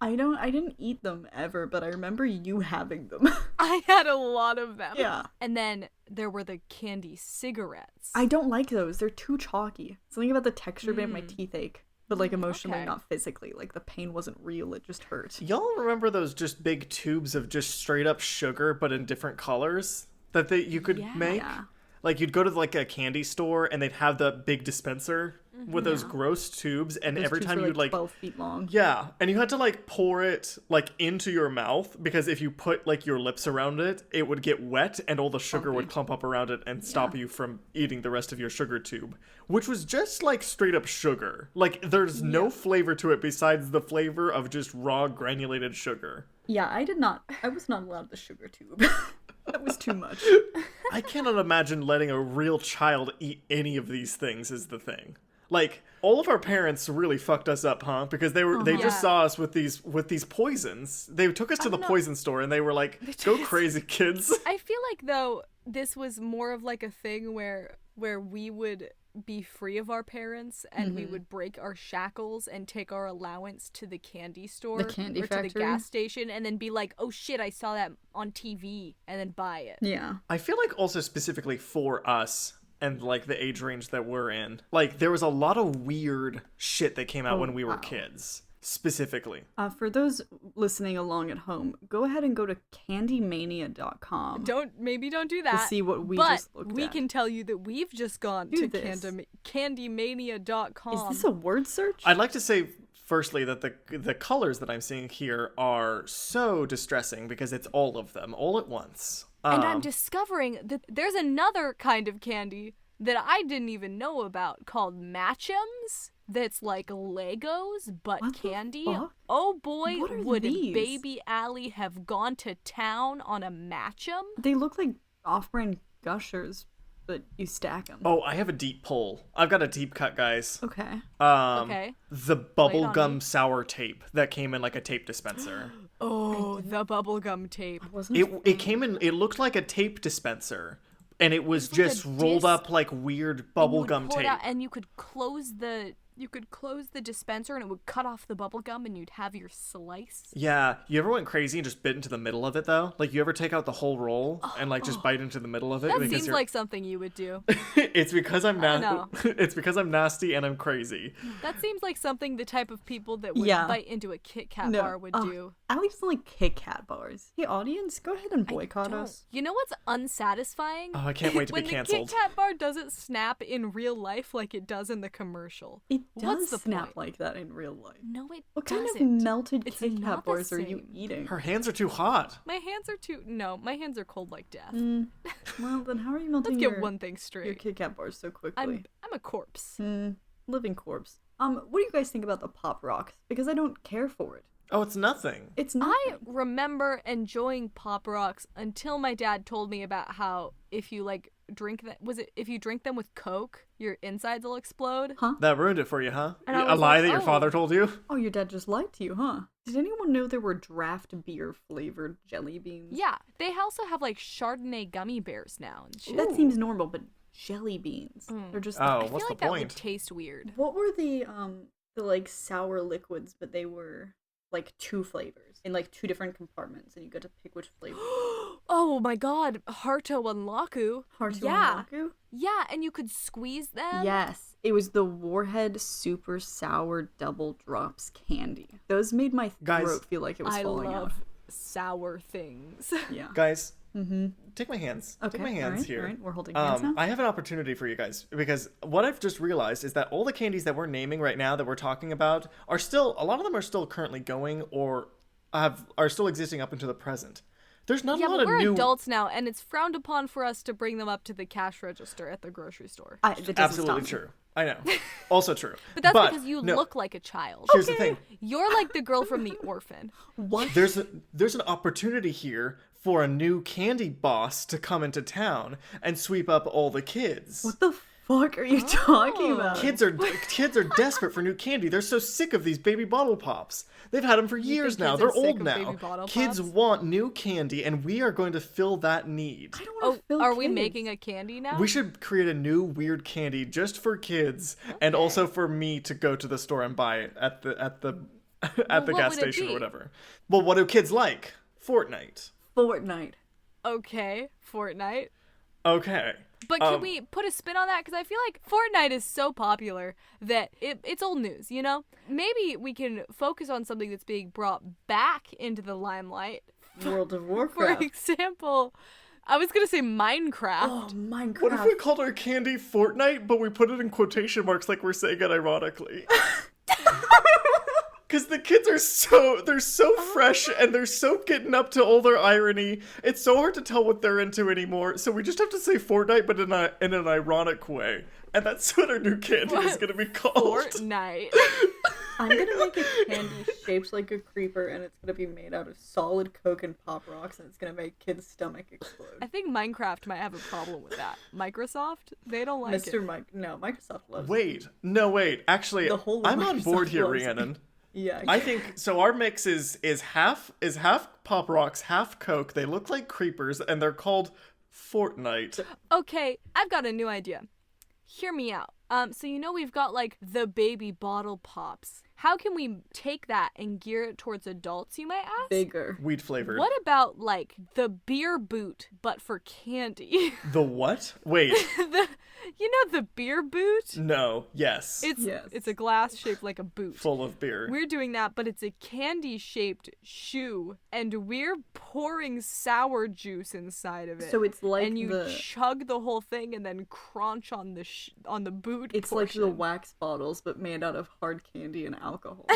I didn't eat them ever, but I remember you having them. I had a lot of them. Yeah. And then there were the candy cigarettes. I don't like those. They're too chalky. Something about the texture made my teeth ache. But like emotionally, Okay. not physically. Like the pain wasn't real, it just hurt. Y'all remember those just big tubes of just straight up sugar but in different colors that you could make? Yeah. Like, you'd go to, like, a candy store, and they'd have the big dispenser with those gross tubes, and Those every tubes time are, you'd, like... 12 feet long. Yeah, and you had to, like, pour it, like, into your mouth, because if you put, like, your lips around it, it would get wet, and all the sugar would clump up around it and stop you from eating the rest of your sugar tube. Which was just, like, straight up sugar. Like, there's no flavor to it besides the flavor of just raw granulated sugar. Yeah, I was not allowed the sugar tube. That was too much. I cannot imagine letting a real child eat any of these things is the thing. Like, all of our parents really fucked us up, huh? Because they just saw us with these poisons. They took us to the poison store and they were like, "Go crazy, kids." I feel like though this was more of like a thing where we would be free of our parents and we would break our shackles and take our allowance to the candy store, The candy factory? to the gas station, and then be like, "Oh shit, I saw that on TV," and then buy it. Yeah. I feel like also specifically for us and like the age range that we're in, like there was a lot of weird shit that came out when we were kids. Specifically. For those listening along at home, go ahead and go to candymania.com. Don't do that. To see what we but just looked we at. can tell you that we've just gone Do to this. candymania.com. Is this a word search? I'd like to say firstly that the colors that I'm seeing here are so distressing because it's all of them all at once. And I'm discovering that there's another kind of candy that I didn't even know about called Matchums. That's like Legos, but What the candy. fuck? Oh boy, What are would these? Baby Allie have gone to town on a Matchum? They look like off-brand Gushers, but you stack them. Oh, I have a deep pull. I've got a deep cut, guys. Okay. Okay. The Lay it on me. bubblegum sour tape that came in like a tape dispenser. Oh, the bubblegum tape. It came in, it looked like a tape dispenser. And it was like a just rolled disc, up like weird You would bubblegum pull it tape. out and you could close the dispenser and it would cut off the bubble gum and you'd have your slice. Yeah, you ever went crazy and just bit into the middle of it though? Like you ever take out the whole roll and like just bite into the middle of it? That because seems you're... like something you would do. It's because I'm know. it's because I'm nasty and I'm crazy. That seems like something the type of people that would Yeah. bite into a Kit Kat bar would do. Allie doesn't like Kit Kat bars. Hey, audience, go ahead and boycott Don't. us. You know what's unsatisfying? Oh, I can't wait to be when canceled. the Kit Kat bar doesn't snap in real life like it does in the commercial. It does What's the snap point? like that in real life. No, it What kind of doesn't. melted It's Kit not Kat the bars are you same. eating? Her hands are too hot. My hands are cold like death. Well, then how are you melting Let's your, get one thing your straight. Kit Kat bars so quickly? I'm a corpse. Living corpse. What do you guys think about the Pop Rocks? Because I don't care for it. Oh, it's nothing. It's not. I remember enjoying Pop Rocks until my dad told me about how if you like drink that if you drink them with Coke, your insides will explode. Huh? That ruined it for you, huh? And I A was lie like, that your oh. father told you? Oh, your dad just lied to you, huh? Did anyone know there were draft beer flavored jelly beans? Yeah, they also have like Chardonnay gummy bears now and shit. That seems normal, but jelly beans. They're just. Oh, I feel what's like the that would point? taste weird. What were the like sour liquids, but they were like two flavors in like two different compartments, and you got to pick which flavor. Oh my god, Harto and Laku. Hartu Yeah. and Laku? Yeah, and you could squeeze them. Yes, it was the Warhead Super Sour Double Drops candy. Those made my Guys, throat feel like it was I falling love out. sour things. Yeah. Guys, take my hands. Okay. Take my hands here. All right. We're holding hands now. I have an opportunity for you guys because what I've just realized is that all the candies that we're naming right now that we're talking about are still, a lot of them are still currently going or are still existing up into the present. There's not Yeah, a lot but of we're new. adults now, and it's frowned upon for us to bring them up to the cash register at the grocery store. That doesn't Absolutely stop me. true. I know. Also true. But that's because you no, look like a child. Here's the thing. You're like the girl from The Orphan. What? There's an opportunity here for a new candy boss to come into town and sweep up all the kids. What the fuck are you talking about? Kids are desperate for new candy. They're so sick of these baby bottle pops. They've had them for years think now. kids They're are sick old of now. baby bottle Kids pops? want new candy, and we are going to fill that need. I don't want to fill Are we kids. making a candy now? We should create a new weird candy just for kids, and also for me to go to the store and buy it at the what gas would it station or be? whatever. Well, what do kids like? Fortnite. Fortnite? Okay, Fortnite. Okay. But can we put a spin on that? Because I feel like Fortnite is so popular that it's old news, you know? Maybe we can focus on something that's being brought back into the limelight. World of For Warcraft. example, I was gonna say Minecraft. Oh, Minecraft. What if we called our candy Fortnite, but we put it in quotation marks like we're saying it ironically? Because the kids are they're so fresh and they're so getting up to all their irony. It's so hard to tell what they're into anymore. So we just have to say Fortnite, but in an ironic way. And that's what our new candy is going to be called. Fortnite. I'm gonna make a candy shaped like a creeper, and it's gonna be made out of solid Coke and Pop Rocks, and it's gonna make kids' stomach explode. I think Minecraft might have a problem with that. Microsoft, they don't like Mr. it. Microsoft loves it. Wait. Actually, The whole of I'm on Microsoft board here, loves it. Rhiannon. Yeah. I think so. Our mix is half Pop Rocks, half Coke. They look like creepers, and they're called Fortnite. Okay, I've got a new idea. Hear me out. So we've got like the baby bottle pops. How can we take that and gear it towards adults, you might ask? Bigger. Weed flavored. What about like the beer boot, but for candy? The what? Wait. The beer boot? No. Yes. It's a glass shaped like a boot. Full of beer. We're doing that, but it's a candy-shaped shoe, and we're pouring sour juice inside of it. So it's like and you chug the whole thing and then crunch on the boot. It's portion. like the wax bottles, but made out of hard candy and alcohol.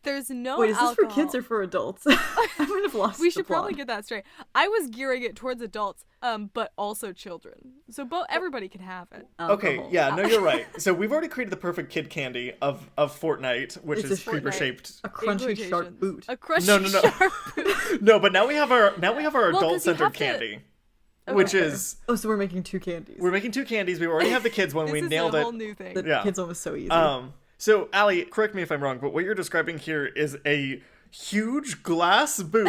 There's no Wait, is this alcohol. for kids or for adults? I might have lost We the should plot. probably get that straight. I was gearing it towards adults, but also children. So everybody can have it. Okay, Alcohol. yeah, no, you're right. So we've already created the perfect kid candy of Fortnite, which It's is a creeper Fortnite. shaped. A crunchy sharp boot. A crunchy No. sharp boot. No, but now we have our Well, 'cause you adult centered have to- candy, which is Oh, so we're making two candies. we're making two candies. We already have the kids one. This We is nailed a it. whole new thing. The Yeah. kids one was so easy. So Allie, correct me if I'm wrong, but what you're describing here is a huge glass boot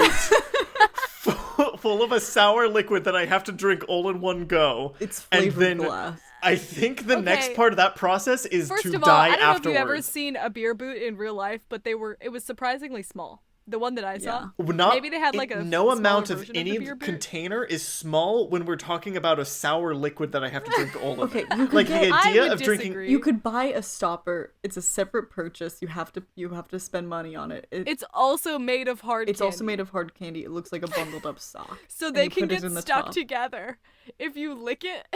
full of a sour liquid that I have to drink all in one go. It's flavored and then glass. I think the next Okay. part of that process is First to of all, die I don't know afterwards. if you've ever seen a beer boot in real life, but it was surprisingly small. The one that I saw. Maybe they had like a no smaller amount of version the any beer boot. container is small when we're talking about a sour liquid that I have to drink all of. Okay, it. you could Like get- the I idea would of drinking. disagree. You could buy a stopper. It's a separate purchase. You have to spend money on it. It's also made of hard It's candy. also made of hard candy. It looks like a bundled up sock. so And they you can put it get in the stuck top. together. If you lick it,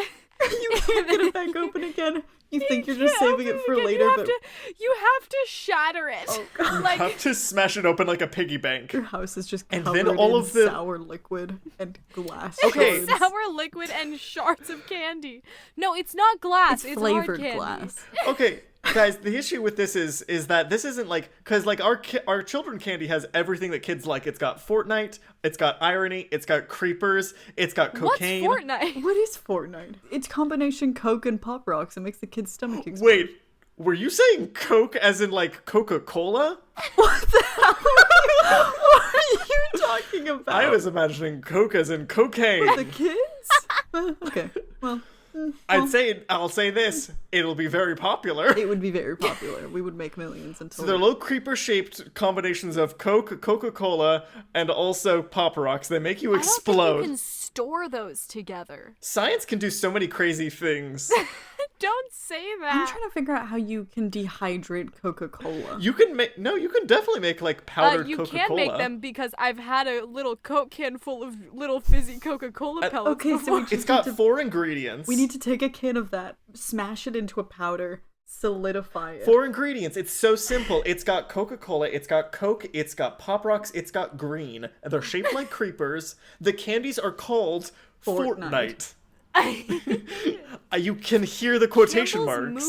You can't get it back open again. You think you're just can't saving open it for again. later, but You have to shatter it. Oh, God. Like have to smash it open like a piggy bank. your house is just And covered then all in of the- sour liquid and glass. Okay. shards. sour liquid and shards of candy. No, it's not glass. It's It's flavored hard candy. glass. Okay, guys, the issue with this is that this isn't like, because like our children candy has everything that kids like. It's got Fortnite, it's got irony, it's got creepers, it's got cocaine. What's Fortnite? What is Fortnite? It's combination Coke and Pop Rocks. It makes the kid's stomach explode. Wait, were you saying Coke as in like Coca-Cola? What the hell? What are you talking about? I was imagining Coke as in cocaine. the kids. Okay, well, I'll say this, it'll be very popular. it would be very popular. We would make millions until So they're little creeper-shaped combinations of Coke, Coca-Cola, and also Pop Rocks. They make you I don't explode. think you can store those together. Science can do so many crazy things. Don't say I'm that. trying to figure out how you can dehydrate Coca-Cola. You can definitely make like powdered You Coca-Cola. can make them because I've had a little Coke can full of little fizzy Coca-Cola pellets. okay, so before. we just It's got need to, 4 ingredients. we need to take a can of that, smash it into a powder, solidify it. 4 ingredients. It's so simple. It's got Coca-Cola, it's got Coke, it's got Pop Rocks, it's got green. They're shaped like creepers. The candies are called Fortnite. You can hear the quotation marks.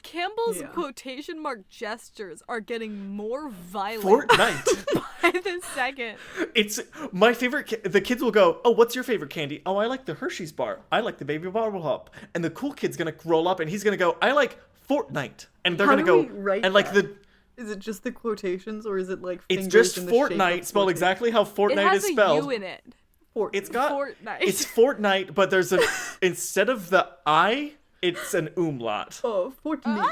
Campbell's Yeah. quotation mark gestures are getting more violent Fortnite. by the second. It's my favorite. The kids will go, "Oh, what's your favorite candy?" "Oh, I like the Hershey's bar. I like the Baby Bottle Pop." And the cool kid's gonna roll up and he's gonna go, "I like Fortnite." And they're How gonna do go we write and like that? the. Is it just the quotations, or is it like It's fingers just in the shape of Fortnite spelled 14? exactly how It Fortnite has is a spelled. U in it. It's got Fortnite. It's Fortnite, but there's a instead of the I, it's an umlaut. Oh, Fortnite.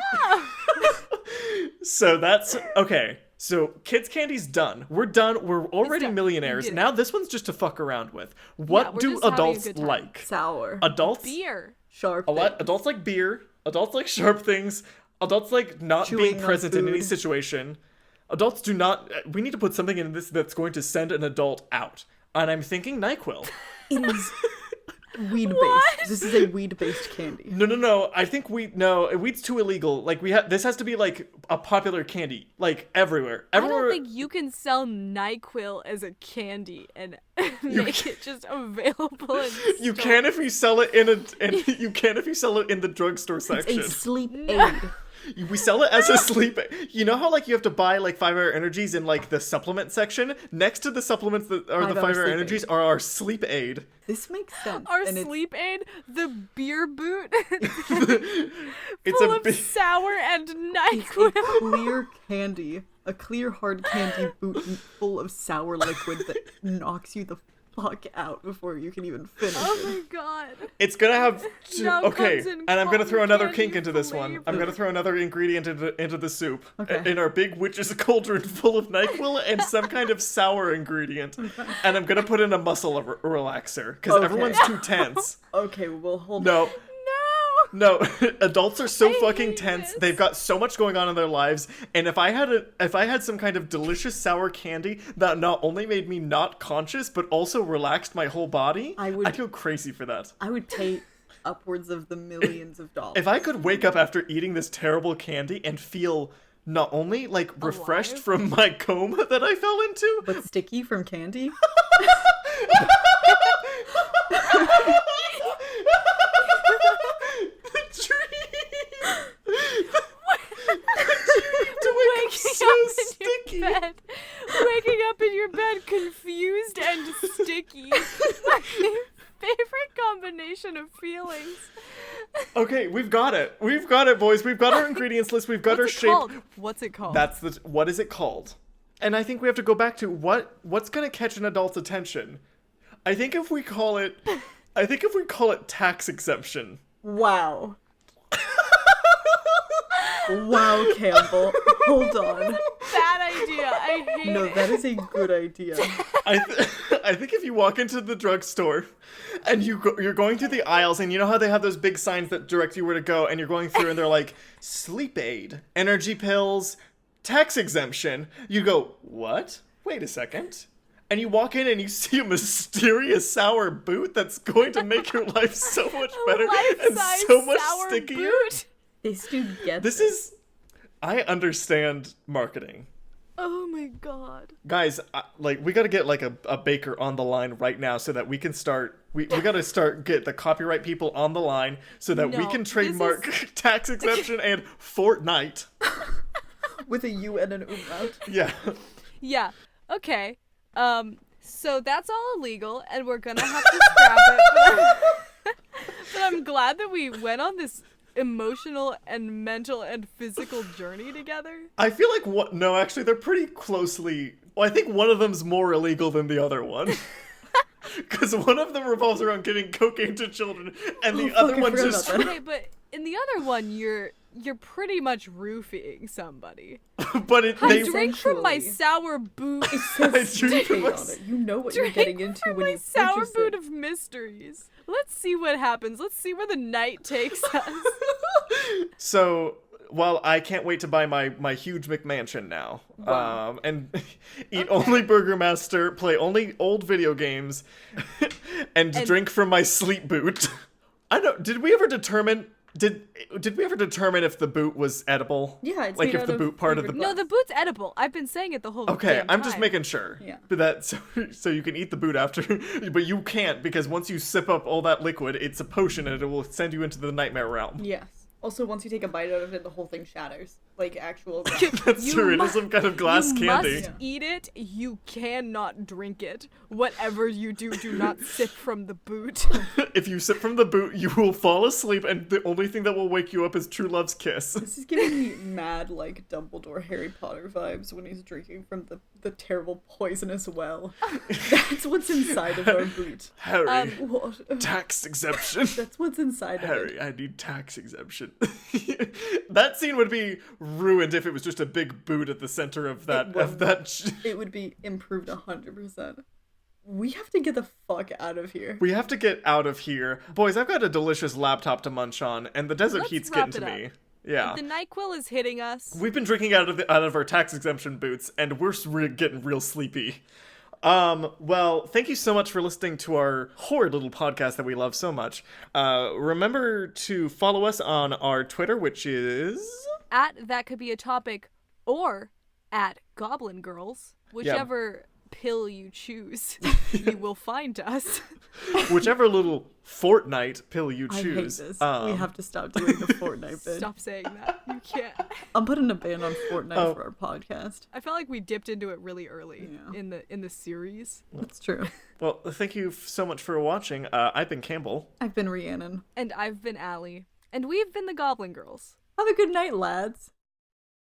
So that's okay. So kids candy's done. We're done. We're already done. millionaires. You did it. Now this one's just to fuck around with. Yeah, What we're do just having a adults good time. like? Sour. Adults Beer. Sharp. a lot. things. Adults like beer. Adults like sharp things. Adults like not Chewing being on present in any food. situation. Adults do not. We need to put something in this that's going to send an adult out. And I'm thinking NyQuil. It is weed-based. This is a weed-based candy. No. I think weed's too illegal. Like this has to be like a popular candy, like everywhere. I don't think you can sell NyQuil as a candy and make it just available in You stores. can if you sell it you can if you sell it in the drugstore section. It's a sleep aid. We sell it as a sleep. You know how like you have to buy like 5-hour energies in like the supplement section? Next to the supplements that are the 5-hour sleep energies aid. are our sleep aid. This makes sense. Our and sleep aid, the beer boot, It's full a of big sour and it's a NyQuil. clear candy. A clear hard candy boot full of sour liquid that knocks you the fuck out before you can even finish Oh it. my god. It's gonna have Now okay, comes in and I'm gonna cotton throw another candy kink into this one. I'm flavor. gonna throw another ingredient into the soup. Okay. In our big witch's cauldron full of NyQuil and some kind of sour ingredient. And I'm gonna put in a muscle relaxer because Okay. everyone's too tense. Okay, well, hold No. on. No, adults are so I fucking hate tense. this. They've got so much going on in their lives, and if I had some kind of delicious sour candy that not only made me not conscious but also relaxed my whole body, I'd go crazy for that. I would pay upwards of the millions of dollars. If I could wake up after eating this terrible candy and feel not only like refreshed Alive? from my coma that I fell into, But sticky from candy? Waking up in your bed confused and sticky. My favorite combination of feelings. Okay, we've got it. We've got it, boys. We've got our ingredients list. We've got our What's it shape. called? What's it called? What is it called? And I think we have to go back to what's gonna catch an adult's attention. I think if we call it tax exemption. Wow. Wow, Campbell. Hold on. Bad idea. I hate No, it. that is a good idea. I think if you walk into the drugstore and you're going through the aisles and you know how they have those big signs that direct you where to go and you're going through and they're like sleep aid, energy pills, tax exemption, you go, what? Wait a second. And you walk in and you see a mysterious sour boot that's going to make your life so much better and Life-size so much sour stickier. boot. This dude gets This it. is I understand marketing. Oh my god. Guys, we gotta get like a baker on the line right now so that we can start. We gotta get the copyright people on the line so that we No, can this trademark tax exemption and Fourtnite. with a U and an umlaut. Yeah. Yeah. Okay. So that's all illegal, and we're gonna have to scrap it. But I'm glad that we went on this emotional and mental and physical journey together. I feel like no, actually, they're pretty closely. Well, I think one of them's more illegal than the other one. Because one of them revolves around giving cocaine to children, and the other fuck, I one forgot just. about that. Okay, but in the other one, you're pretty much roofing somebody. But I they. drink from my Essentially. sour boot. I drink Sticky from on it. You know what you're getting into from when my you sour purchase boot it. of mysteries. Let's see what happens. Let's see where the night takes us. So, while I can't wait to buy my huge McMansion now, Wow. and eat only Burger Master, play only old video games, and drink from my sleep boot. I don't. Did we ever determine? Did we ever determine if the boot was edible? Yeah, it's like made if out the of boot part of the. flavored No, the boot's edible. I've been saying it the whole Okay, damn I'm just time. making sure. Yeah. But that so you can eat the boot after, but you can't because once you sip up all that liquid, it's a potion and it will send you into the nightmare realm. Yes. Also, once you take a bite out of it, the whole thing shatters. Like actual. That's You true. It mu- is some kind of glass you candy. must eat it. You cannot drink it. Whatever you do not sip from the boot. If you sip from the boot, you will fall asleep, and the only thing that will wake you up is true love's kiss. This is giving me mad, like, Dumbledore Harry Potter vibes when he's drinking from the terrible poisonous well. That's what's inside of our boot. Harry, What? tax exemption. That's what's inside of Harry, it. I need tax exemption. That scene would be ruined if it was just a big boot at the center of that. It would be improved 100%. We have to get the fuck out of here. We have to get out of here, boys. I've got a delicious laptop to munch on, and the desert Let's heat's wrap getting to it me. Yeah. The NyQuil is hitting us. We've been drinking out of our tax exemption boots, and we're getting real sleepy. Well, thank you so much for listening to our horrid little podcast that we love so much. Remember to follow us on our Twitter, which is... At That Could Be a Topic, or at Goblin Girls, whichever pill you choose, you will find us. Whichever little Fourtnite pill you choose. I hate this. We have to stop doing the Fourtnite bit. Stop saying that. You can't. I'm putting a ban on Fourtnite for our podcast. I felt like we dipped into it really early in the series. That's true. Well, thank you so much for watching. I've been Campbell. I've been Rhiannon. And I've been Allie. And we've been the Goblin Girls. Have a good night, lads.